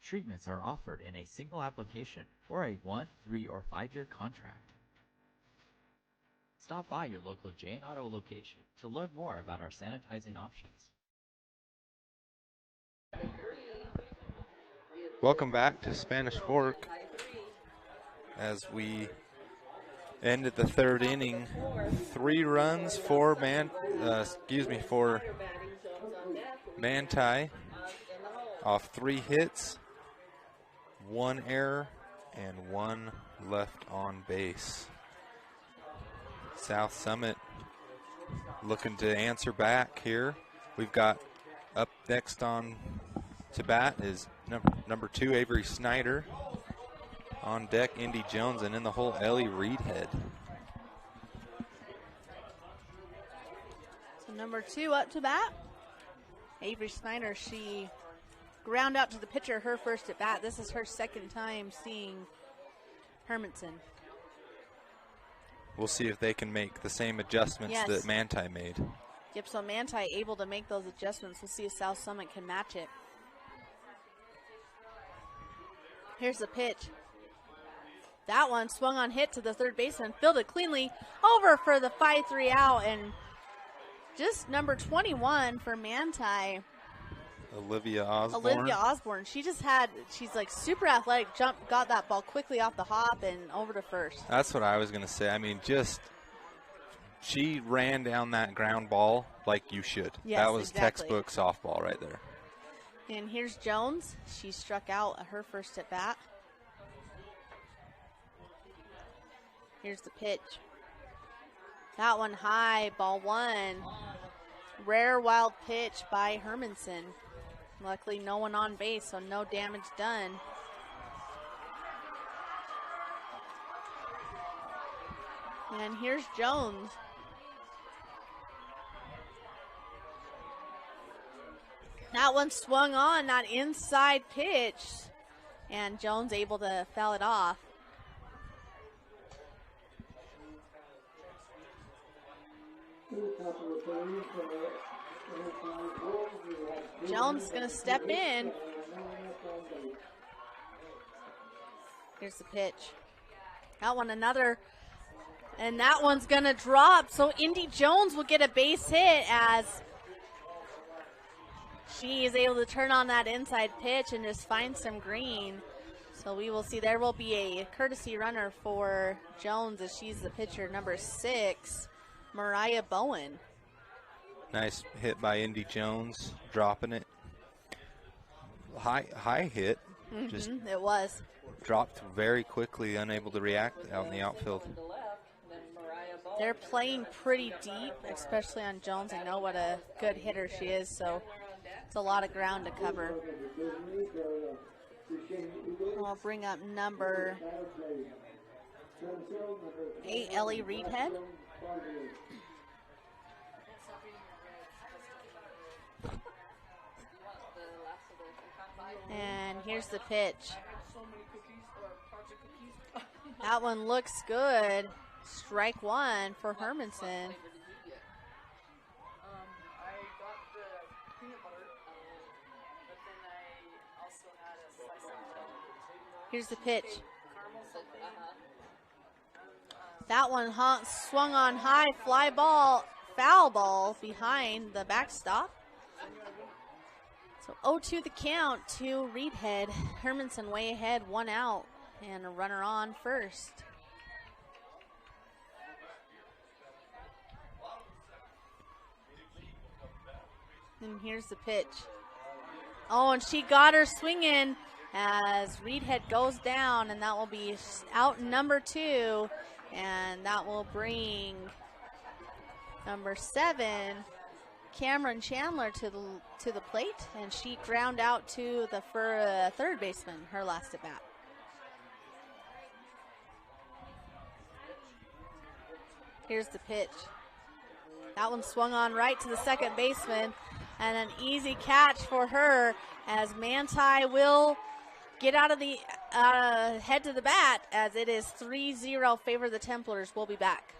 Treatments are offered in a single application for a 1, 3, or 5-year contract. Stop by your local JN Auto location to learn more about our sanitizing options. Welcome back to Spanish Fork as we ended the third inning. 3 runs for Manti off 3 hits, 1 error, and 1 left on base. South Summit looking to answer back here. We've got up next on to bat is number 2, Avery Snyder. On deck, Indy Jones, and in the hole, Ellie Reedhead. So number 2 up to bat. Avery Snyder, she ground out to the pitcher her first at bat. This is her second time seeing Hermanson. We'll see if they can make the same adjustments that Manti made. Yep, so Manti able to make those adjustments. We'll see if South Summit can match it. Here's the pitch. That one swung on hit to the third baseman, fielded cleanly over for the 5-3 out, and just number 21 for Manti. Olivia Osborne. She's like super athletic, got that ball quickly off the hop and over to first. That's what I was going to say. I mean, she ran down that ground ball like you should. Yes, that was exactly. Textbook softball right there. And here's Jones. She struck out her first at bat. Here's the pitch. That one high, ball 1. Rare wild pitch by Hermanson. Luckily no one on base, so no damage done. And here's Jones. That one swung on, that inside pitch, and Jones able to foul it off. Jones is going to step in. Here's the pitch. That one another, and that one's going to drop, so Indy Jones will get a base hit as she is able to turn on that inside pitch and just find some green. So we will see there will be a courtesy runner for Jones as she's the pitcher, number 6, Mariah Bowen. Nice hit by Indy Jones, dropping it. High hit. Just it was. Dropped very quickly, unable to react out in the outfield. They're playing pretty deep, especially on Jones. I know what a good hitter she is, so it's a lot of ground to cover. I'll bring up number 8, Ellie Reedhead. And here's the pitch. That one looks good. Strike 1 for Hermanson. Here's the pitch. That one swung on high, fly ball, foul ball behind the backstop. So 0-2 the count to Reedhead. Hermanson way ahead, 1 out, and a runner on first. And here's the pitch. Oh, and she got her swinging as Reedhead goes down, and that will be out number 2, and that will bring number 7, Cameron Chandler to the plate, and she ground out to the third baseman, her last at bat. Here's the pitch. That one swung on right to the second baseman, and an easy catch for her as Manti will get out of the head to the bat as it is 3-0 favor the Templars. We'll be back.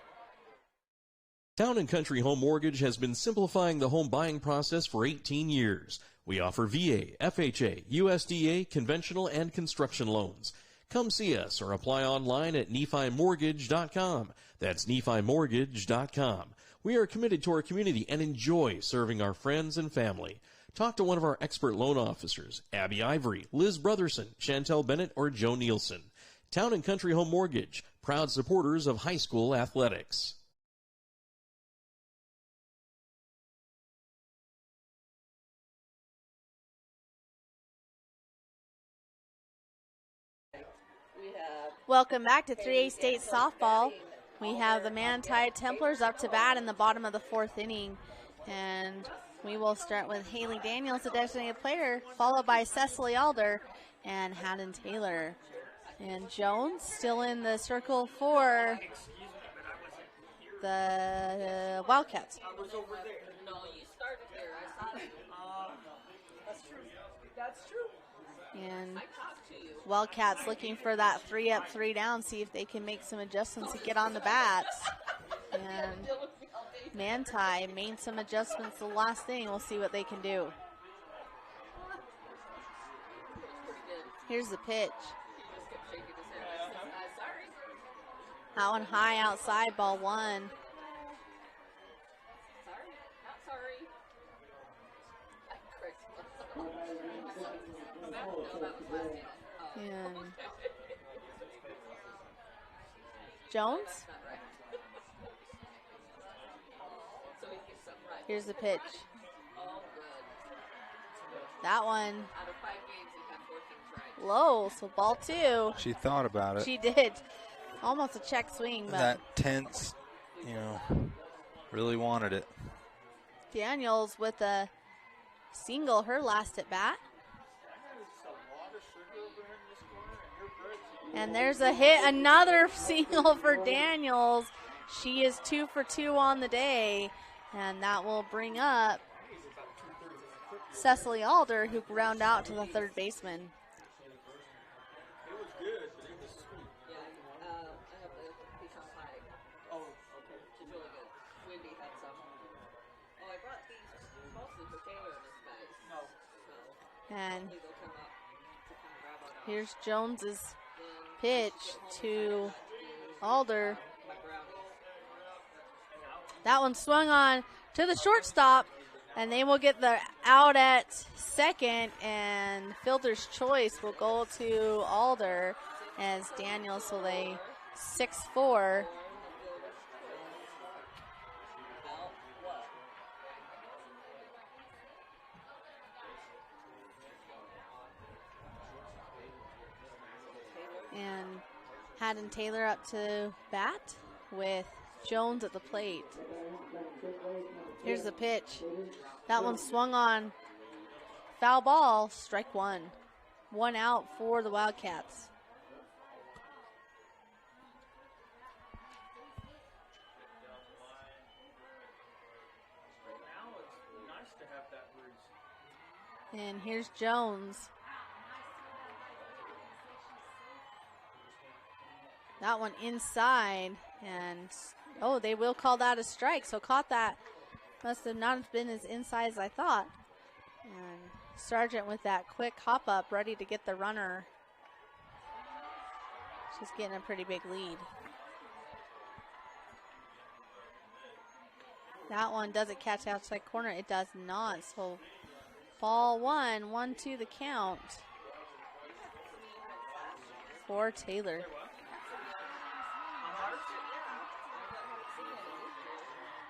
Town & Country Home Mortgage has been simplifying the home buying process for 18 years. We offer VA, FHA, USDA, conventional, and construction loans. Come see us or apply online at NephiMortgage.com. That's NephiMortgage.com. We are committed to our community and enjoy serving our friends and family. Talk to one of our expert loan officers, Abby Ivory, Liz Brotherson, Chantel Bennett, or Joe Nielsen. Town & Country Home Mortgage, proud supporters of high school athletics. Welcome back to 3A State Softball. We have the Manti Templars up to bat in the bottom of the fourth inning. And we will start with Haley Daniels, the designated player, followed by Cecily Alder and Haddon Taylor. And Jones still in the circle for the Wildcats. No, you started there. I saw it. That's true. And Wildcats looking for that 3 up, 3 down, see if they can make some adjustments to get on the bats. And Manti made some adjustments the last inning. We'll see what they can do. Here's the pitch. That one high outside, ball one. And Jones. Here's the pitch. That one low, so ball two. She thought about it. She did. Almost a check swing, but that tense, really wanted it. Daniels with a single, her last at bat. And there's a hit, another single for Daniels. She is 2 for 2 on the day, and that will bring up Cecily Alder, who ground out to the third baseman. It was good, but it was sweet. Yeah, I have the pecan pie. Oh, okay. It's really good. Wendy had some. Oh, I brought these mostly for Taylor and this guys. No. And Hopefully they'll come up to kind of grab on us. here's Jones's pitch to Alder. That one swung on to the shortstop, and they will get the out at second, and fielder's choice will go to Alder as Daniels will lay 6-4. And Haddon Taylor up to bat with Jones at the plate. Here's the pitch. That one swung on. Foul ball, strike one. 1 out for the Wildcats. And here's Jones. That one inside, and they will call that a strike. So caught that. Must have not been as inside as I thought. And Sargent with that quick hop up, ready to get the runner. She's getting a pretty big lead. That one doesn't catch outside corner. It does not. So ball one, 1-2 the count for Taylor.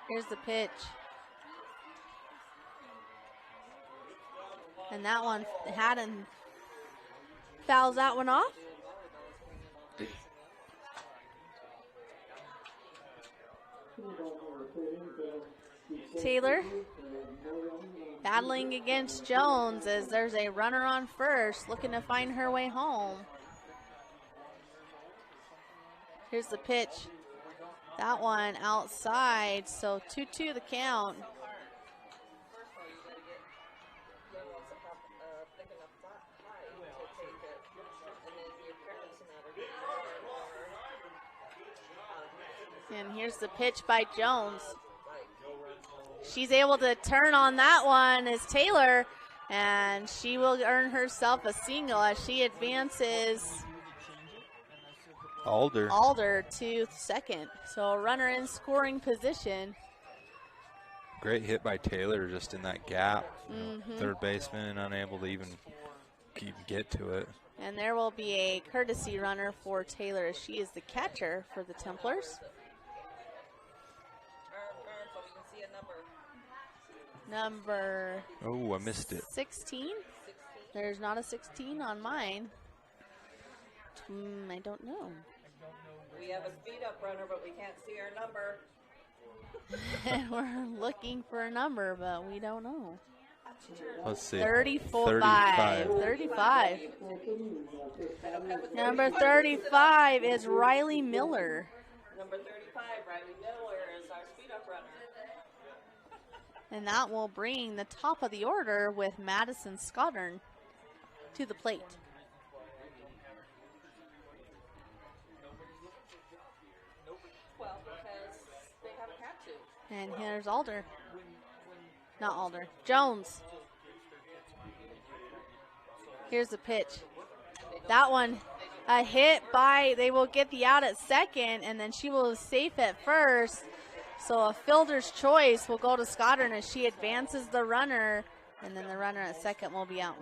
Here's the pitch. And that one, Haddon fouls that one off. Taylor battling against Jones as there's a runner on first looking to find her way home. Here's the pitch. That one outside, so 2-2 the count. And here's the pitch by Jones. She's able to turn on that one as Taylor, and she will earn herself a single as she advances Alder to second. So a runner in scoring position. Great hit by Taylor just in that gap. Third baseman unable to even get to it. And there will be a courtesy runner for Taylor as she is the catcher for the Templars. Number I missed it. 16? There's not a 16 on mine. I don't know. We have a speed up runner, but we can't see our number. And we're looking for a number, but we don't know. Let's see. 35. Number 35 is Riley Miller. Number 35, Riley Miller, is our speed up runner. And that will bring the top of the order with Madison Scottern to the plate. Well, because they have a cat too. And here's Alder. Not Alder. Jones. Here's the pitch. That one, a hit by, they will get the out at second, and then she will safe at first. So a fielder's choice will go to Scottern as she advances the runner, and then the runner at second will be out.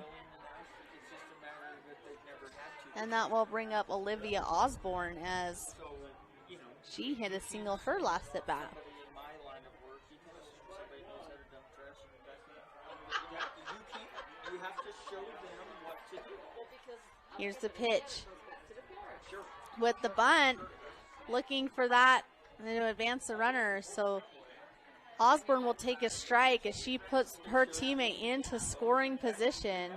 And that will bring up Olivia Osborne as she hit a single her last at bat. Here's the pitch. With the bunt, looking for that and then to advance the runner. So Osborne will take a strike as she puts her teammate into scoring position.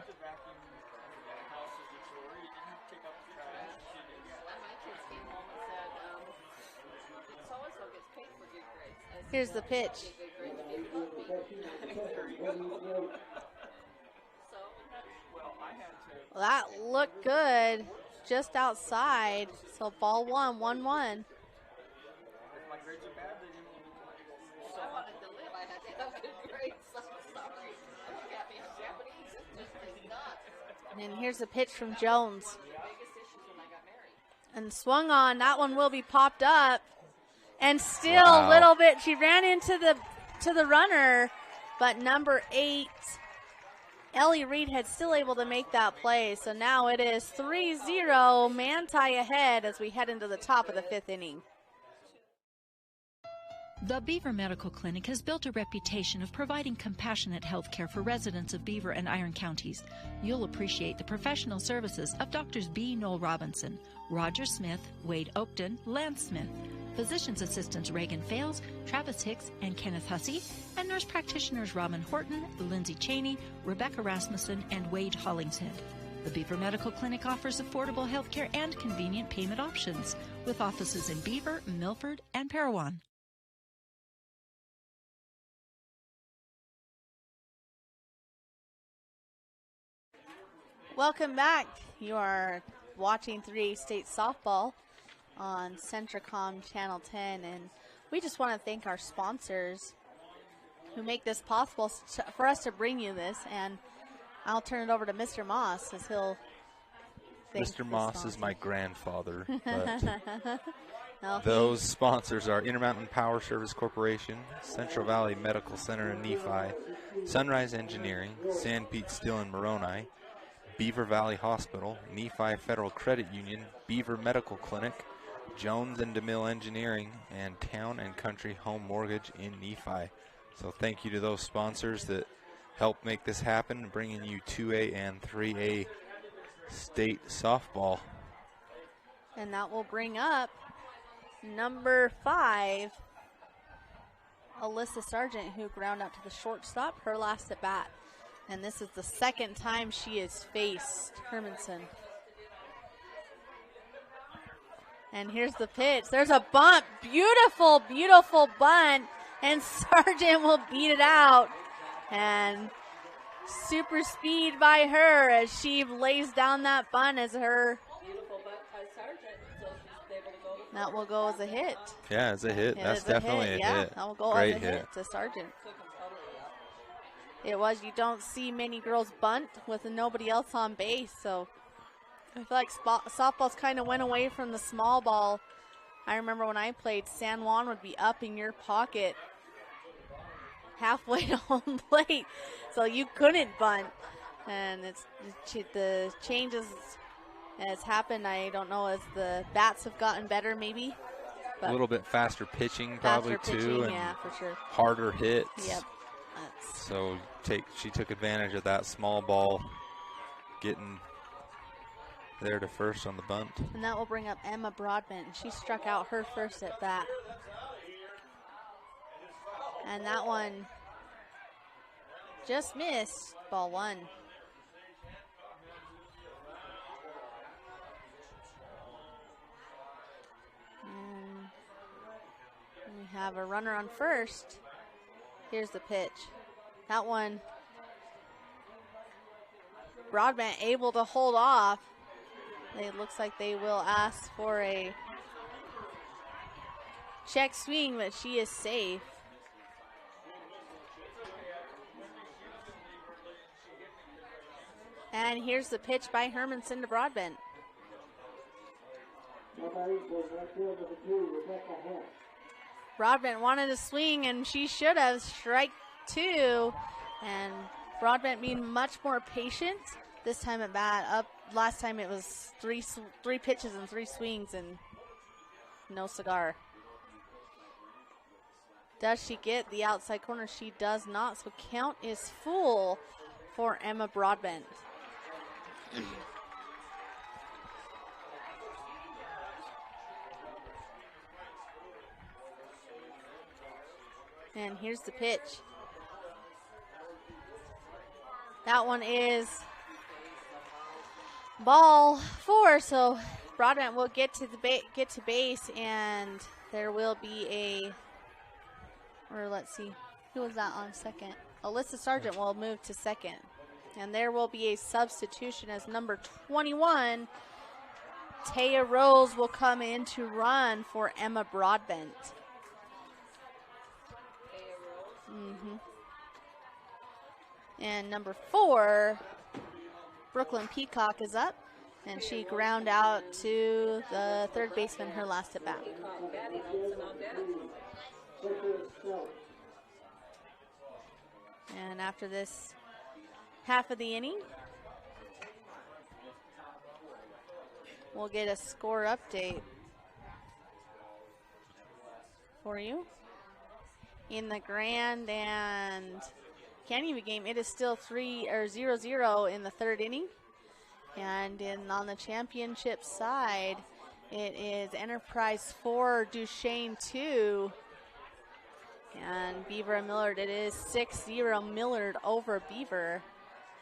Here's the pitch. Well, that looked good just outside. So ball 1-1. And here's a pitch from Jones. And swung on. That one will be popped up. And still a little bit. She ran into the runner. But number 8, Ellie Reed, had still able to make that play. So now it is 3-0. Manti ahead as we head into the top of the 5th inning. The Beaver Medical Clinic has built a reputation of providing compassionate health care for residents of Beaver and Iron counties. You'll appreciate the professional services of Doctors B. Noel Robinson, Roger Smith, Wade Oakton, Lance Smith, physician's assistants Reagan Fales, Travis Hicks, and Kenneth Hussey, and nurse practitioners Robin Horton, Lindsay Cheney, Rebecca Rasmussen, and Wade Hollingshead. The Beaver Medical Clinic offers affordable health care and convenient payment options, with offices in Beaver, Milford, and Parowan. Welcome back. You are watching 3A State Softball on Centricom Channel 10, and we just want to thank our sponsors who make this possible for us to bring you this, and I'll turn it over to Mr. Moss as he'll thank Mr. Moss is my grandfather, but well, those sponsors are Intermountain Power Service Corporation, Central Valley Medical Center in Nephi, Sunrise Engineering, San Pete Steel in Moroni, Beaver Valley Hospital, Nephi Federal Credit Union, Beaver Medical Clinic, Jones and DeMille Engineering, and Town and Country Home Mortgage in Nephi. So thank you to those sponsors that help make this happen, bringing you 2A and 3A state softball. And that will bring up number 5, Alyssa Sargent, who ground out to the shortstop, her last at bat. And this is the second time she has faced Hermanson. And here's the pitch. There's a bunt. Beautiful, beautiful bunt. And Sargent will beat it out. And super speed by her as she lays down that bunt as her. Beautiful bunt by Sargent, so she's able to go with That will go as a hit. Yeah, it's a hit. That's definitely a hit. Yeah, that will go Great as a hit. hit to Sargent. It was. You don't see many girls bunt with nobody else on base, so I feel like softball's kind of went away from the small ball. I remember when I played, San Juan would be up in your pocket halfway to home plate, so you couldn't bunt. And the changes has happened. I don't know, as the bats have gotten better, maybe. A little bit faster pitching, probably too, and yeah, for sure. harder hits. Yep. So she took advantage of that small ball, getting there to first on the bunt. And that will bring up Emma Broadbent. She struck out her first at bat. And that one just missed. Ball one. And we have a runner on first. Here's the pitch. That one, Broadbent able to hold off. It looks like they will ask for a check swing, but she is safe. And here's the pitch by Hermanson to Broadbent. Broadbent wanted to swing, and she should have. Strike two. And Broadbent being much more patient this time at bat. Last time it was three pitches and 3 swings and no cigar. Does she get the outside corner? She does not. So count is full for Emma Broadbent. And here's the pitch. That one is ball 4, so Broadbent will get to base, and there will be let's see, who was that on second? Alyssa Sargent will move to second, and there will be a substitution as number 21, Taya Rose, will come in to run for Emma Broadbent. And number 4, Brooklyn Peacock, is up, and she ground out to the third baseman, her last at bat. And after this half of the inning, we'll get a score update for you. In the Grand and Canyon game, it is still 0-0 in the third inning. And on the championship side, it is Enterprise 4, Duchesne 2. And Beaver and Millard, it is 6-0 Millard over Beaver.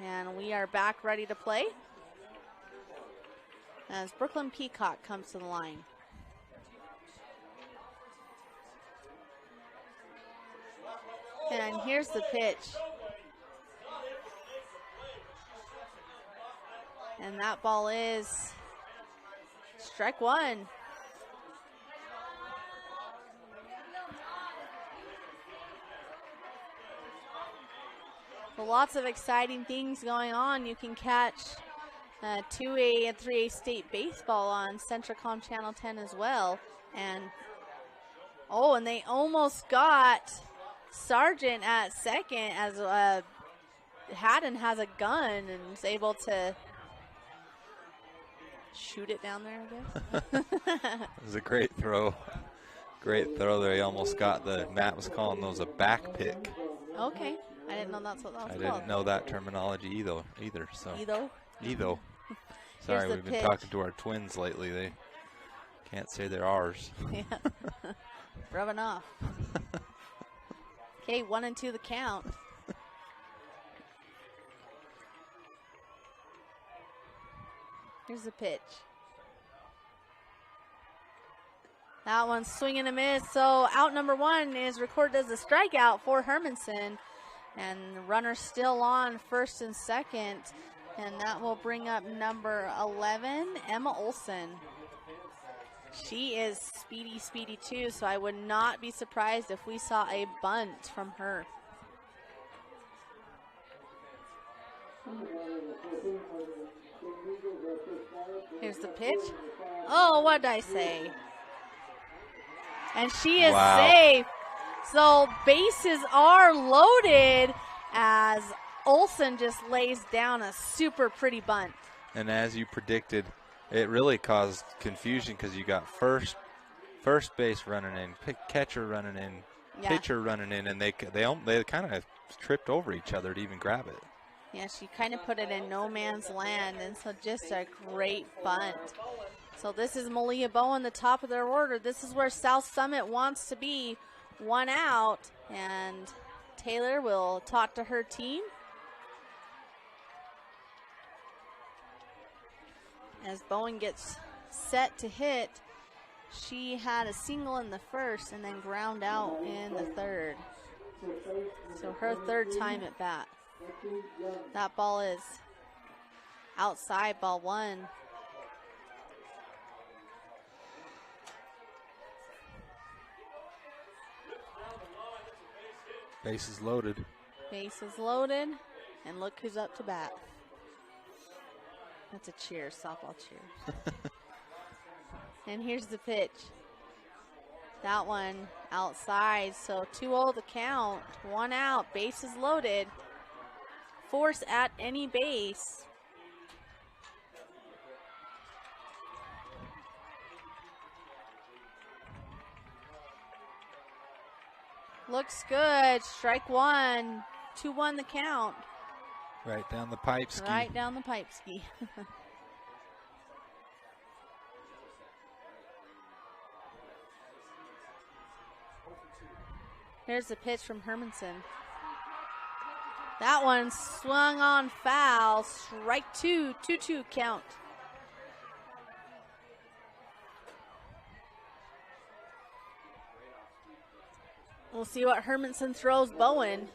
And we are back ready to play as Brooklyn Peacock comes to the line. And here's the pitch. And that ball is strike one. So lots of exciting things going on. You can catch 2A and 3A state baseball on Centracom Channel 10 as well. And they almost got Sargent at second as Haddon has a gun and is able to shoot it down there, I guess. It was a great throw. Great throw there. He almost got Matt was calling those a back pick. Okay. I didn't know that's what that was I called. didn't know that terminology either. So. Either? Sorry, we've been talking to our twins lately. They can't say they're ours. Yeah. Rubbing off. Okay, 1-2 the count. Here's the pitch. That one's swing and a miss. So out number 1 is recorded as a strikeout for Hermanson. And the runner still on first and second. And that will bring up number 11, Emma Olson. She is speedy, speedy too, so I would not be surprised if we saw a bunt from her. Here's the pitch. Oh, what did I say? And she is safe. So bases are loaded as Olson just lays down a super pretty bunt. And as you predicted, it really caused confusion because you got first base running in, catcher running in, pitcher running in, and they kind of tripped over each other to even grab it. Yeah, she kind of put it in no man's land, and so just a great bunt. So this is Malia Bowen, the top of their order. This is where South Summit wants to be, 1 out, and Taylor will talk to her team. As Bowen gets set to hit, she had a single in the first and then ground out in the third. So her third time at bat. That ball is outside, ball 1. Bases loaded. Bases loaded, and look who's up to bat. That's a cheer, softball cheer. And here's the pitch. That one outside, so 2-0 the count. 1 out, bases loaded. Force at any base. Looks good. Strike 1. 2-1 the count. Right down the pipe ski. Right down the pipe ski. Here's the pitch from Hermanson. That one swung on foul. Strike 2. 2-2 count. We'll see what Hermanson throws Bowen,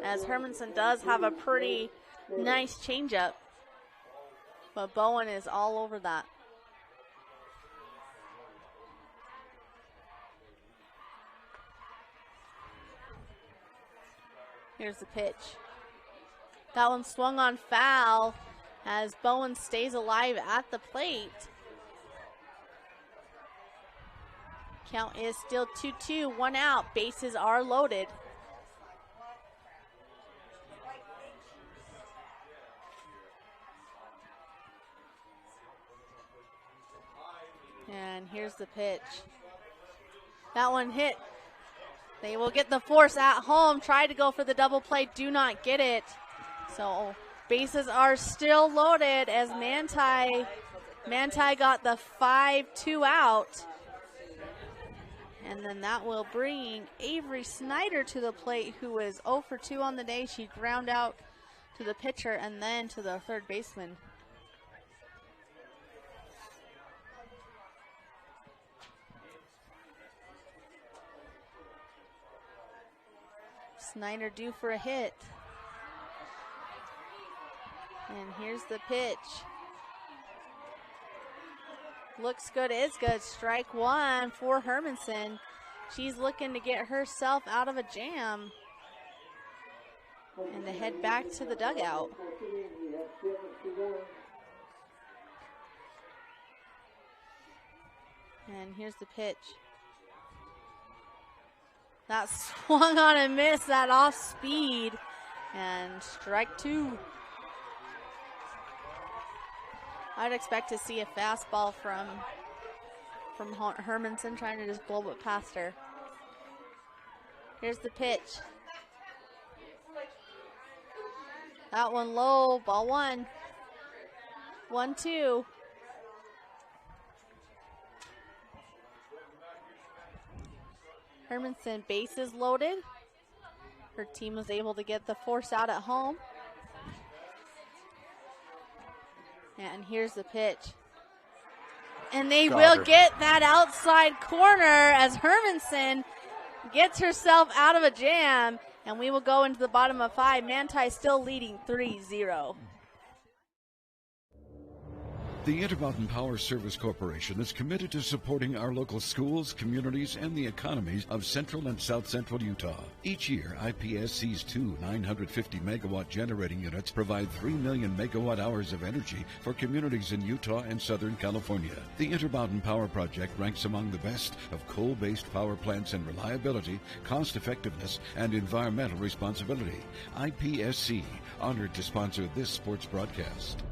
as Hermanson does have a pretty nice changeup, but Bowen is all over that. Here's the pitch. That one swung on foul as Bowen stays alive at the plate. Count is still 2-2, 1 out. Bases are loaded. And here's the pitch. That one hit. They will get the force at home. Try to go for the double play. Do not get it. So bases are still loaded as Manti got the 5-2 out. And then that will bring Avery Snyder to the plate, who is 0 for 2 on the day. She ground out to the pitcher and then to the third baseman. Snyder due for a hit. And here's the pitch. Looks good, is good. Strike 1 for Hermanson. She's looking to get herself out of a jam and to head back to the dugout. And here's the pitch. That swung on and missed, that off speed. And strike 2. I'd expect to see a fastball from Hermanson, trying to just blow it past her. Here's the pitch. That one low, ball 1. 1-2. Hermanson, bases loaded. Her team was able to get the force out at home. And here's the pitch. And they will get that outside corner as Hermanson gets herself out of a jam. And we will go into the bottom of 5. Manti still leading 3-0. The Intermountain Power Service Corporation is committed to supporting our local schools, communities, and the economies of central and south central Utah. Each year, IPSC's 2 950-megawatt generating units provide 3 million megawatt hours of energy for communities in Utah and Southern California. The Intermountain Power Project ranks among the best of coal-based power plants in reliability, cost-effectiveness, and environmental responsibility. IPSC, honored to sponsor this sports broadcast.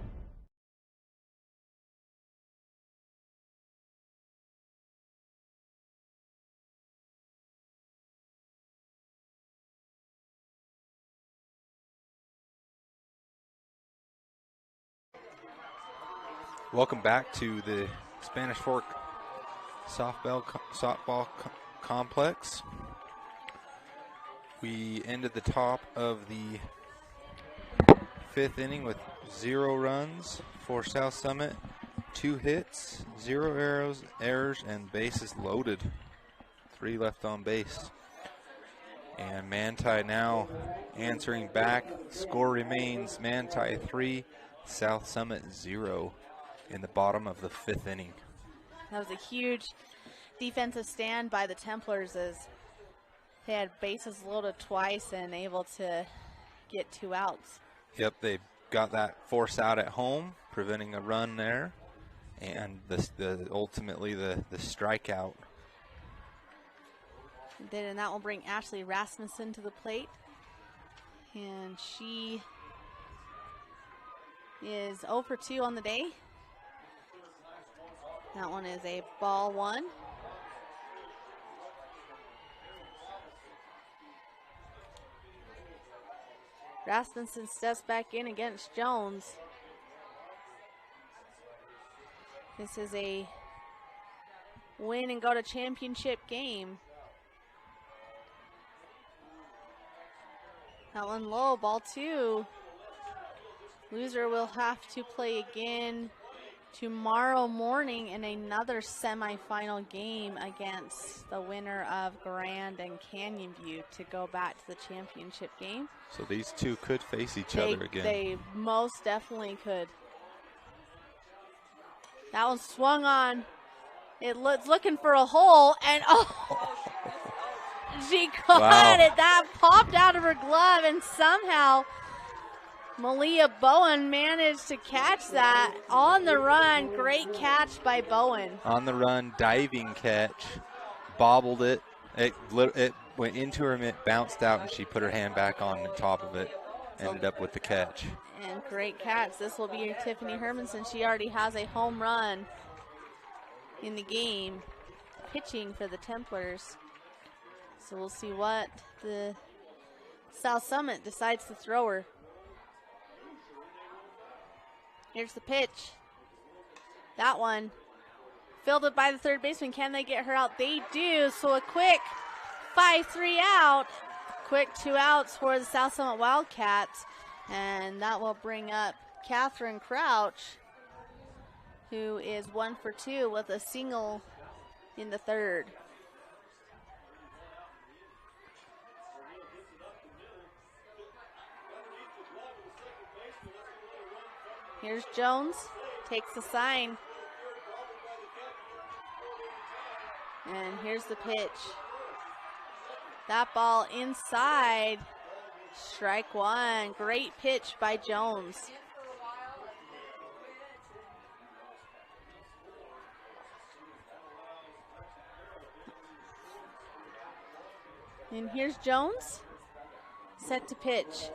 Welcome back to the Spanish Fork softball complex. We ended the top of the 5th inning with 0 runs for South Summit, 2 hits, 0 errors, and bases loaded. 3 left on base. And Manti now answering back. Score remains Manti 3, South Summit 0. In the bottom of the 5th inning. That was a huge defensive stand by the Templars as they had bases loaded twice and able to get 2 outs. Yep, they got that force out at home, preventing a run there, and ultimately the strikeout. And that will bring Ashley Rasmussen to the plate. And she is 0 for 2 on the day. That one is a ball 1. Rasmussen steps back in against Jones. This is a win and go to championship game. That one low, ball 2. Loser will have to play again tomorrow morning in another semifinal game against the winner of Grand and Canyon View to go back to the championship game. So these two could face each other again. They most definitely could. That one swung on. It's looking for a hole, and she caught it. That popped out of her glove, and somehow Malia Bowen managed to catch that on the run. Great catch by Bowen. On the run, diving catch, bobbled it. It went into her mitt, bounced out, and she put her hand back on the top of it. Ended up with the catch. And great catch. This will be your Tiffany Hermanson. She already has a home run in the game, pitching for the Templars. So we'll see what the South Summit decides to throw her. Here's the pitch. That one fielded by the third baseman. Can they get her out? They do. So a quick 5-3 out. Quick 2 outs for the South Summit Wildcats. And that will bring up Catherine Crouch, who is 1 for 2 with a single in the 3rd. Here's Jones, takes the sign. And here's the pitch. That ball inside. Strike 1. Great pitch by Jones. And here's Jones, set to pitch.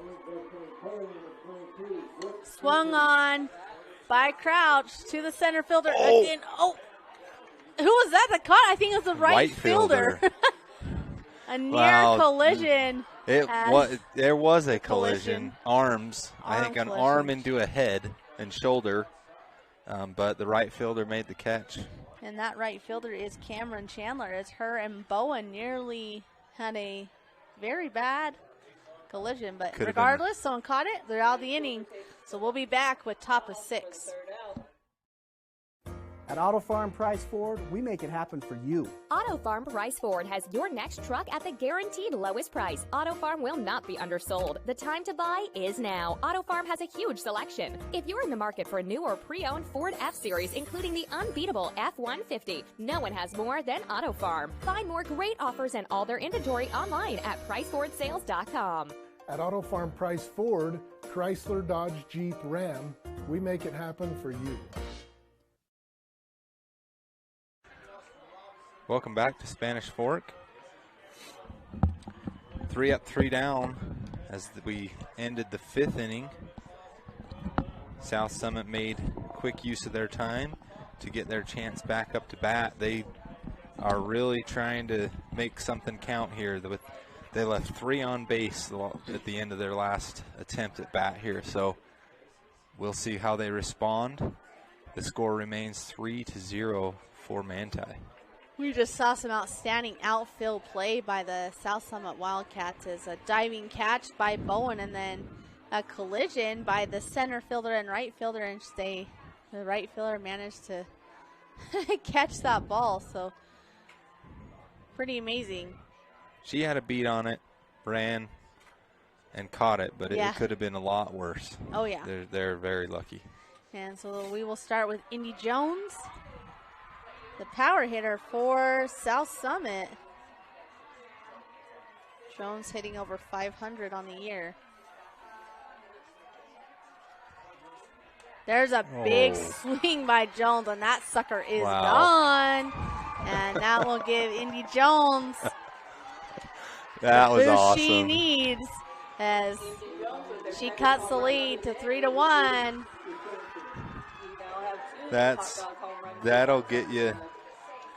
Swung on by Crouch to the center fielder again. Oh, who was that caught? I think it was the right fielder. A near collision. There was a collision. Arms. I think an arm into a head and shoulder. But the right fielder made the catch. And that right fielder is Cameron Chandler, as her and Bowen nearly had a very bad collision, but Could've regardless, someone caught it. They're out of the inning. So we'll be back with top of 6. At Auto Farm Price Ford, we make it happen for you. Auto Farm Price Ford has your next truck at the guaranteed lowest price. Auto Farm will not be undersold. The time to buy is now. Auto Farm has a huge selection. If you're in the market for a new or pre-owned Ford F-Series, including the unbeatable F-150, no one has more than Auto Farm. Find more great offers and all their inventory online at PriceFordSales.com. At Auto Farm Price Ford, Chrysler, Dodge, Jeep, Ram, we make it happen for you. Welcome back to Spanish Fork. 3 up, 3 down as we ended the 5th inning. South Summit made quick use of their time to get their chance back up to bat. They are really trying to make something count here. They left 3 on base at the end of their last attempt at bat here, so we'll see how they respond. The score remains 3-0 for Manti. We just saw some outstanding outfield play by the South Summit Wildcats as a diving catch by Bowen and then a collision by the center fielder and right fielder, and the right fielder managed to catch that ball. So pretty amazing. She had a beat on it, ran, and caught it, but Yeah. it could have been a lot worse. Oh, yeah. They're very lucky. And so we will start with Indy Jones, the power hitter for South Summit. Jones hitting over 500 on the year. There's a big swing by Jones, and that sucker is gone. And that will give Indy Jones that the was boost awesome. she needs as she cuts the lead to 3-1. That'll get you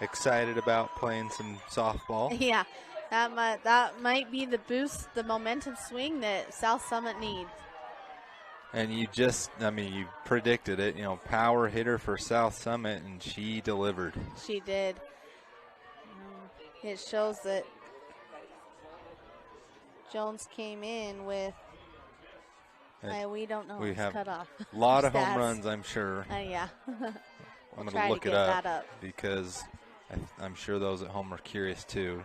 excited about playing some softball. Yeah, that might be the boost, the momentum swing that South Summit needs. And you predicted it, power hitter for South Summit, and she delivered. She did. It shows that Jones came in with, we don't know, We it's have cut off. a lot of home Stats. runs, I'm sure. Yeah. I'm try going to look to it get up, that up. because I'm sure those at home are curious too.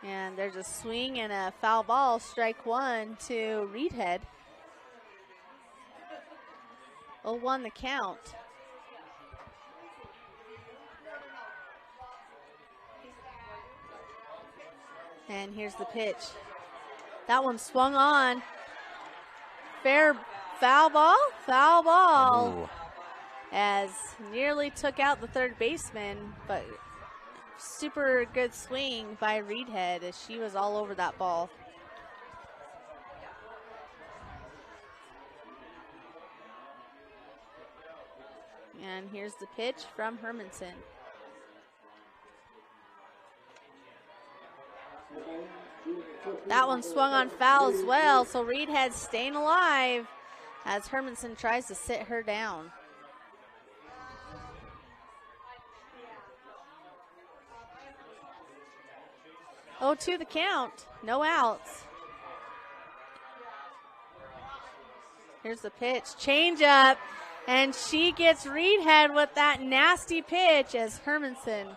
And there's a swing and a foul ball, strike 1 to Reedhead. 0-1 the count. And here's the pitch. That one swung on. Fair foul ball. Ooh. As nearly took out the third baseman, but super good swing by Reedhead as she was all over that ball. And here's the pitch from Hermanson. That one swung on foul as well, so Reedhead staying alive as Hermanson tries to sit her down. Oh, 2 the count, no outs. Here's the pitch, change up, and she gets Reedhead with that nasty pitch as Hermanson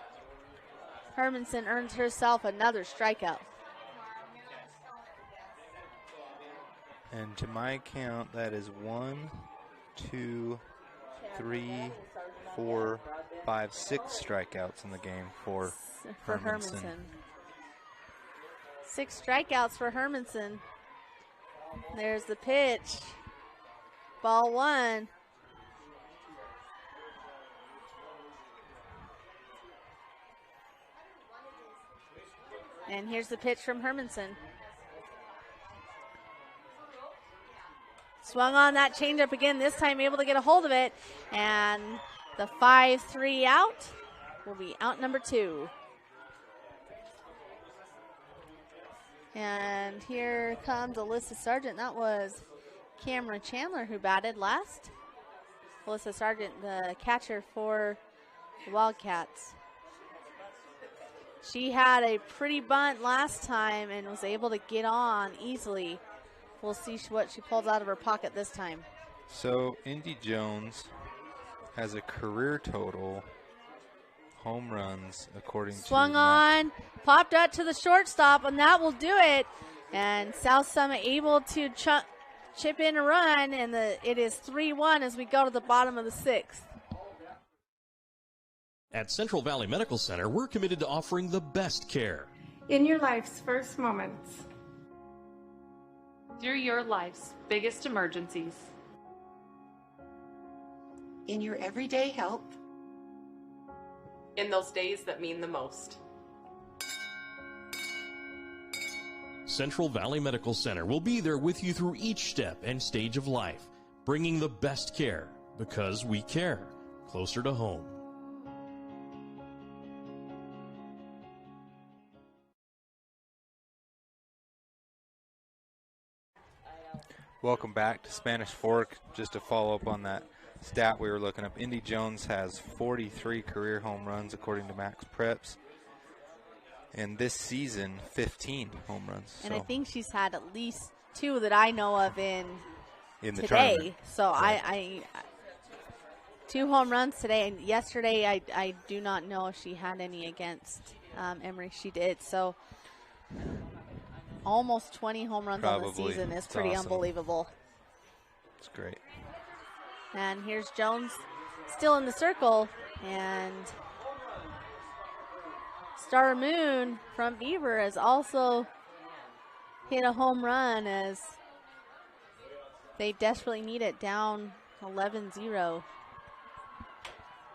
earns herself another strikeout. And to my count, that is 1, 2, 3, 4, 5, 6 strikeouts in the game for Hermanson. 6 strikeouts for Hermanson. There's the pitch. Ball 1. And here's the pitch from Hermanson. Swung on that changeup again, this time able to get a hold of it. And the 5-3 out will be out number 2. And here comes Alyssa Sargent. That was Cameron Chandler who batted last. Alyssa Sargent, the catcher for the Wildcats. She had a pretty bunt last time and was able to get on easily We'll see what she pulls out of her pocket this time. So Indy Jones has a career total home runs according Swung on, popped up to the shortstop, and that will do it. And South Summit able to chip in a run, and it is 3-1 as we go to the bottom of the 6th. At Central Valley Medical Center, we're committed to offering the best care. In your life's first moments. Through your life's biggest emergencies. In your everyday help. In those days that mean the most. Central Valley Medical Center will be there with you through each step and stage of life, bringing the best care because we care, closer to home. Welcome back to Spanish Fork. Just to follow up on that stat we were looking up, Indy Jones has 43 career home runs according to Max Preps. And this season, 15 home runs. And I think she's had at least 2 that I know of in the today. tournament. So I 2 home runs today. And yesterday, I do not know if she had any against Emory. She did. So almost 20 home runs on the season is pretty unbelievable. It's great. And here's Jones still in the circle. And Star Moon from Beaver has also hit a home run as they desperately need it, down 11-0.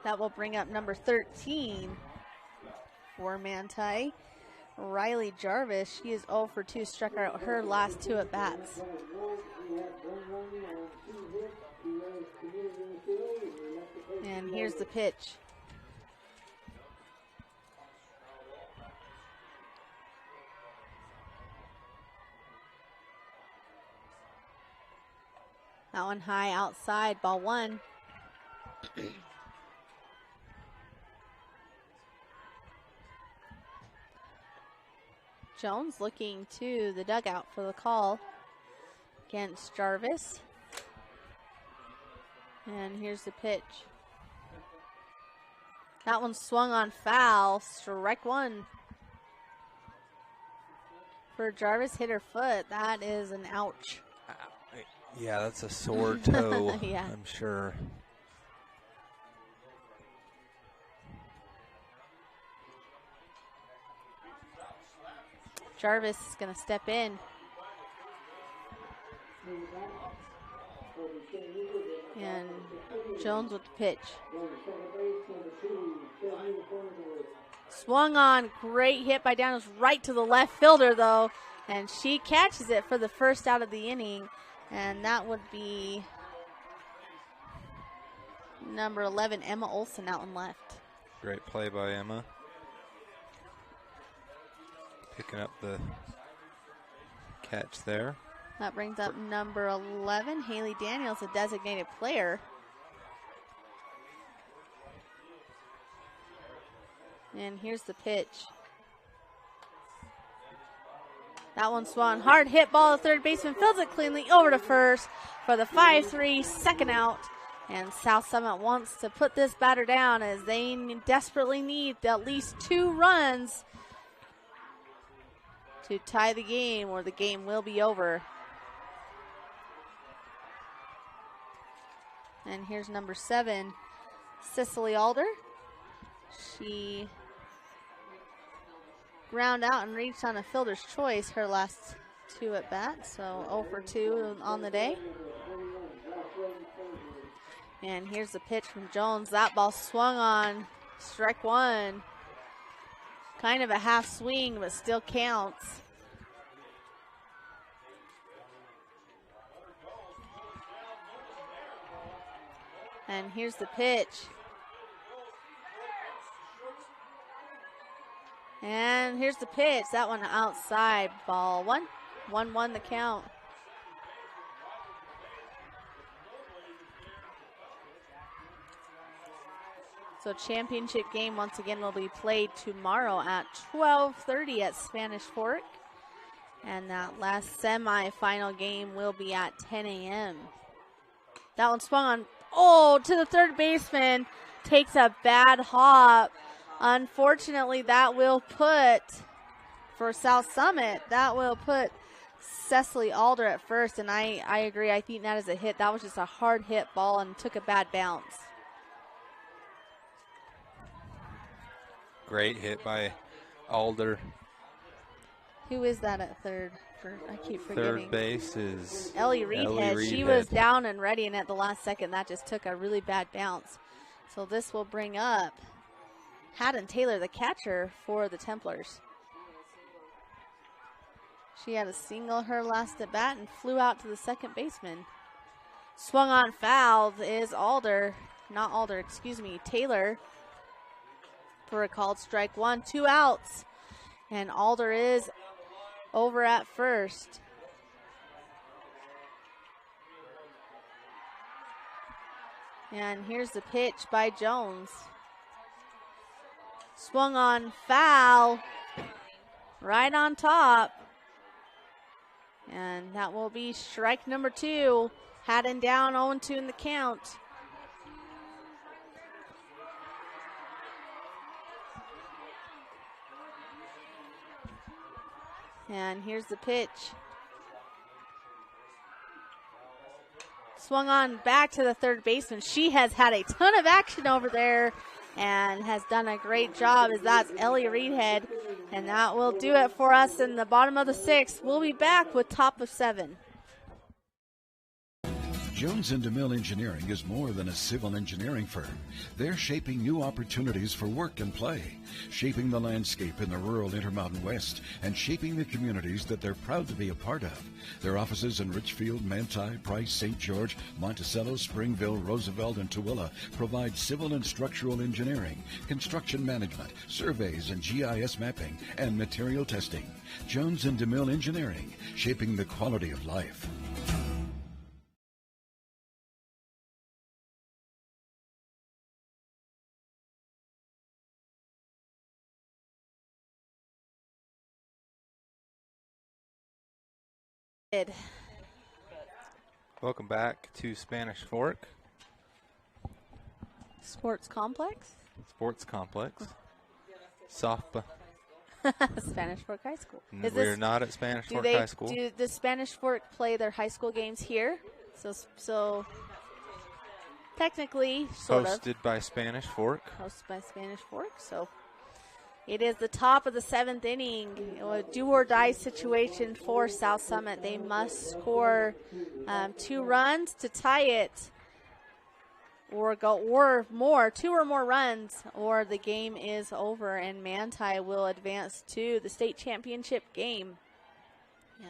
That will bring up number 13 for Manti. Riley Jarvis, she is 0 for 2, struck out her last 2 at bats. And here's the pitch. That one high outside, ball 1. Jones looking to the dugout for the call against Jarvis. And here's the pitch. That one swung on foul, strike 1. For Jarvis, hit her foot. That is an ouch. Yeah, that's a sore toe, Yeah. I'm sure. Jarvis is going to step in. And Jones with the pitch. Swung on, great hit by Daniels, right to the left fielder though. And she catches it for the first out of the inning. And that would be number 11, Emma Olson, out and left. Great play by Emma. Picking up the catch there. That brings up number 11, Haley Daniels, a designated player. And here's the pitch. That one swung hard, hit ball. The third baseman fields it cleanly over to first for the 5-3 second out. And South Summit wants to put this batter down as they desperately need at least 2 runs to tie the game, or the game will be over. And here's number 7, Cicely Alder. She ground out and reached on a fielder's choice her last 2 at bat, so 0 for 2 on the day. And here's the pitch from Jones. That ball swung on, strike 1. Kind of a half swing, but still counts. And here's the pitch. And here's the pitch. That one outside, ball 1. 1-1 the count. So championship game once again will be played tomorrow at 12:30 at Spanish Fork. And that last semifinal game will be at 10 a.m. That one swung on, to the third baseman. Takes a bad hop. Unfortunately, that will put, for South Summit, that will put Cecily Alder at first. And I agree. I think that is a hit. That was just a hard hit ball and took a bad bounce. Great hit by Alder. Who is that at third? I keep forgetting. Third base is Ellie Reedhead. She was down and ready, and at the last second, that just took a really bad bounce. So this will bring up Haddon Taylor, the catcher for the Templars. She had a single her last at bat and flew out to the second baseman. Swung on foul is Taylor for a called strike one. 2 outs, and Alder is over at first. And here's the pitch by Jones. Swung on foul, right on top. And that will be strike number 2. Haddon down 0-2 in the count. And here's the pitch. Swung on back to the third baseman. She has had a ton of action over there and has done a great job, as that's Ellie Reedhead. And that will do it for us in the bottom of the 6th. We'll be back with top of 7. Jones & DeMille Engineering is more than a civil engineering firm. They're shaping new opportunities for work and play, shaping the landscape in the rural Intermountain West, and shaping the communities that they're proud to be a part of. Their offices in Richfield, Manti, Price, St. George, Monticello, Springville, Roosevelt, and Tooele provide civil and structural engineering, construction management, surveys and GIS mapping, and material testing. Jones & DeMille Engineering, shaping the quality of life. Welcome back to Spanish Fork Sports Complex. Softball. Spanish Fork High School. We're not at Spanish Fork High School. Do the Spanish Fork play their high school games here? So technically, sort of. Hosted by Spanish Fork. So it is the top of the 7th inning. A do-or-die situation for South Summit. They must score 2 runs to tie it, or more, 2 or more runs, or the game is over, and Manti will advance to the state championship game.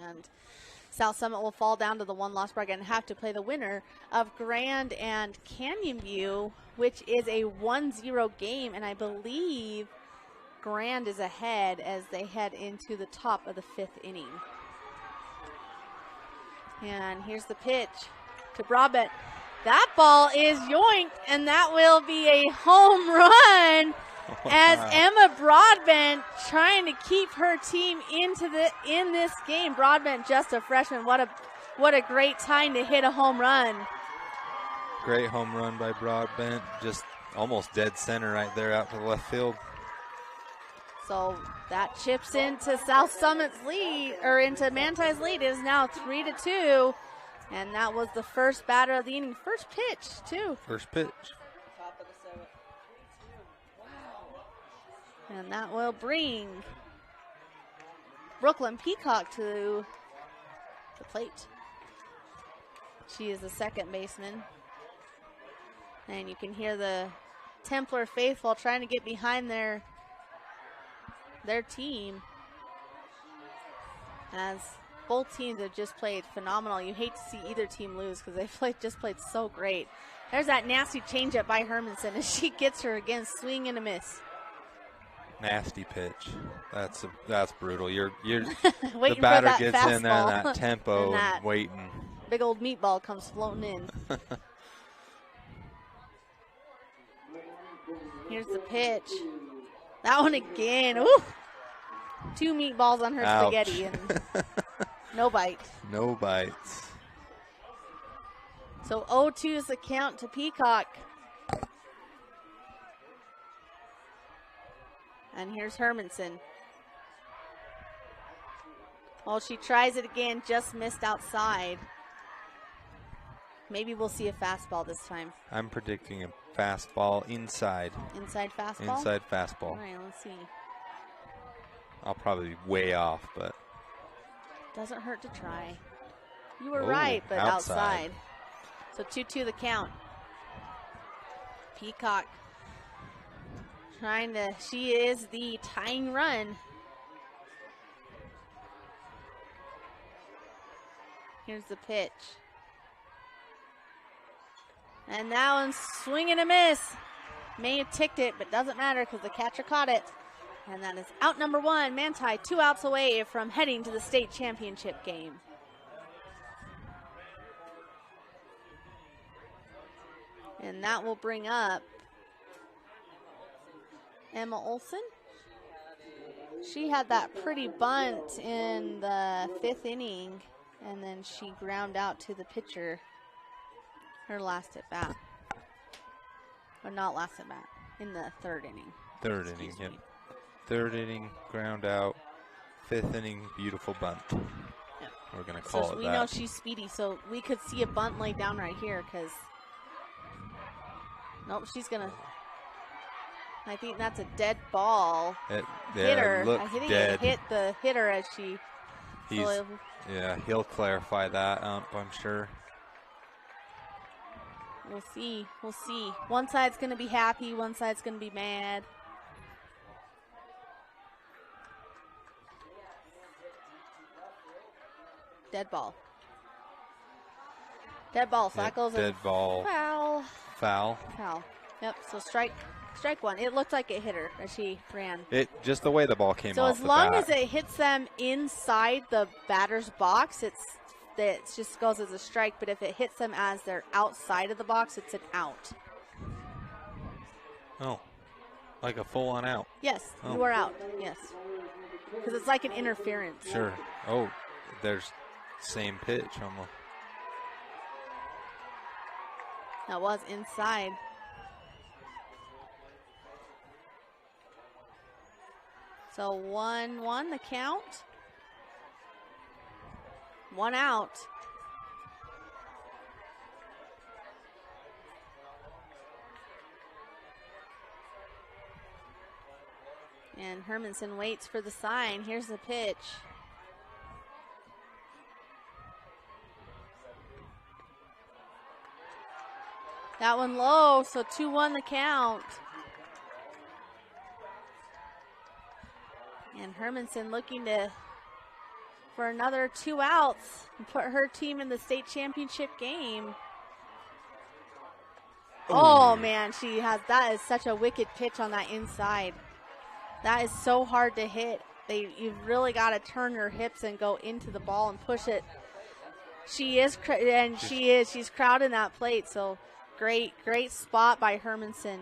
And South Summit will fall down to the 1-loss bracket and have to play the winner of Grand and Canyon View, which is a 1-0 game, and I believe Grand is ahead as they head into the top of the 5th inning. And here's the pitch to Broadbent. That ball is yoinked, and that will be a home run as Emma Broadbent trying to keep her team in this game. Broadbent, just a freshman. What a great time to hit a home run. Great home run by Broadbent. Just almost dead center right there out to the left field. So that chips into South Summit's lead, or into Manti's lead. It is now 3-2. And that was the first batter of the inning. First pitch, too. First pitch. And that will bring Brooklyn Peacock to the plate. She is the second baseman. And you can hear the Templar faithful trying to get behind their team, as both teams have just played phenomenal. You hate to see either team lose because they've just played so great. There's that nasty changeup by Hermanson as she gets her again, swing and a miss. Nasty pitch. That's brutal. You're the batter gets in there in that tempo and that and waiting. Big old meatball comes floating in. Here's the pitch. That one again. Ooh. 2 meatballs on her Ouch. spaghetti. And No bite. No bites. So 0-2 is the count to Peacock. And here's Hermanson. Oh, she tries it again, just missed outside. Maybe we'll see a fastball this time. I'm predicting a fastball inside. Inside fastball? Inside fastball. All right, let's see. I'll probably be way off, but. Doesn't hurt to try. You were Oh, right, but outside. So 2-2 the count. Peacock trying to, she is the tying run. Here's the pitch. And that one's swing and a miss. May have ticked it, but doesn't matter because the catcher caught it. And that is out number one. Manti 2 outs away from heading to the state championship game. And that will bring up Emma Olson. She had that pretty bunt in the 5th inning, and then she ground out to the pitcher her last at bat. Or not last at bat, in the 3rd inning. 3rd inning, yep. 3rd inning, ground out. 5th inning, beautiful bunt. Yep. We're going to call it that. We know she's speedy, so we could see a bunt laid down right here because. Nope, she's going to. I think that's a dead ball. Hitter. It I think dead. it hit the hitter as she. Yeah, he'll clarify that, I'm sure. We'll see. We'll see. One side's going to be happy, one side's going to be mad. Dead ball. Dead ball. So that goes dead ball. Foul. Foul. Foul. Yep. So strike one. It looked like it hit her as she ran. It just the way the ball came so off as long the bat. as it hits them inside the batter's box, it just goes as a strike. But if it hits them as they're outside of the box, it's an out. Oh, like a full-on out. Yes, Oh. you are out. Yes, because it's like an interference. Sure. Oh, there's same pitch almost. That was inside. So 1-1 the count. 1 out. And Hermanson waits for the sign. Here's the pitch. That one low, so 2-1 the count. And Hermanson looking for another 2 outs and put her team in the state championship game. Oh man, that is such a wicked pitch on that inside. That is so hard to hit. You've really got to turn her hips and go into the ball and push it. She's crowding that plate, so great spot by Hermanson.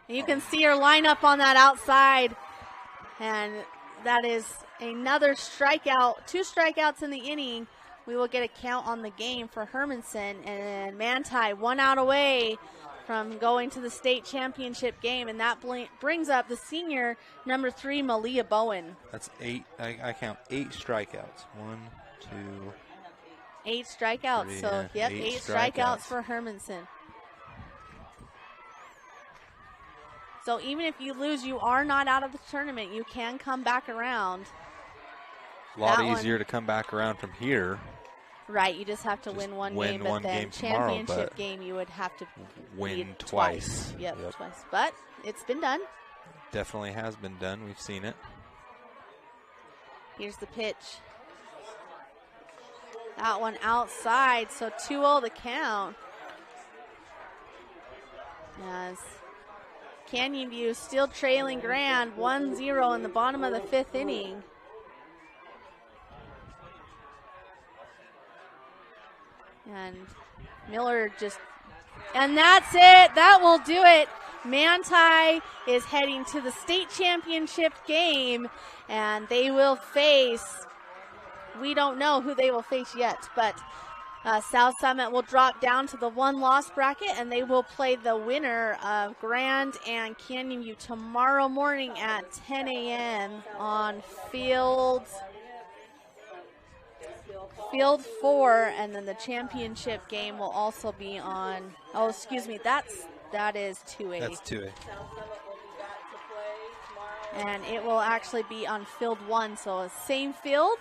And you can see her line up on that outside, and that is another strikeout. 2 strikeouts in the inning. We will get a count on the game for Hermanson, and Manti 1 out away from going to the state championship game, and that brings up the senior number 3, Malia Bowen. That's 8. I count 8 strikeouts. 1, 2. 8 strikeouts. 3, so yeah, yep, 8 8 strikeouts for Hermanson. So even if you lose, you are not out of the tournament. You can come back around. A lot easier to come back around from here. Right, you just have to win one game, but then championship game you would have to win twice. Yep, twice. But it's been done. Definitely has been done. We've seen it. Here's the pitch. That one outside, so 2-0 the count. As Canyon View still trailing Grand 1-0 in the bottom of the 5th inning. And Miller and that's it. That will do it. Manti is heading to the state championship game, and they will face, we don't know who they will face yet, but South Summit will drop down to the one-loss bracket, and they will play the winner of Grand and Canyon View tomorrow morning at 10 a.m. on Field 4, and then the championship game will also be on, oh, excuse me, that is 2A. That's 2A. And it will actually be on Field 1, so same field.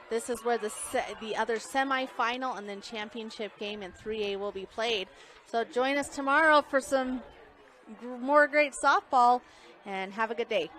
This is where the other semifinal and then championship game in 3A will be played. So join us tomorrow for some more great softball, and have a good day.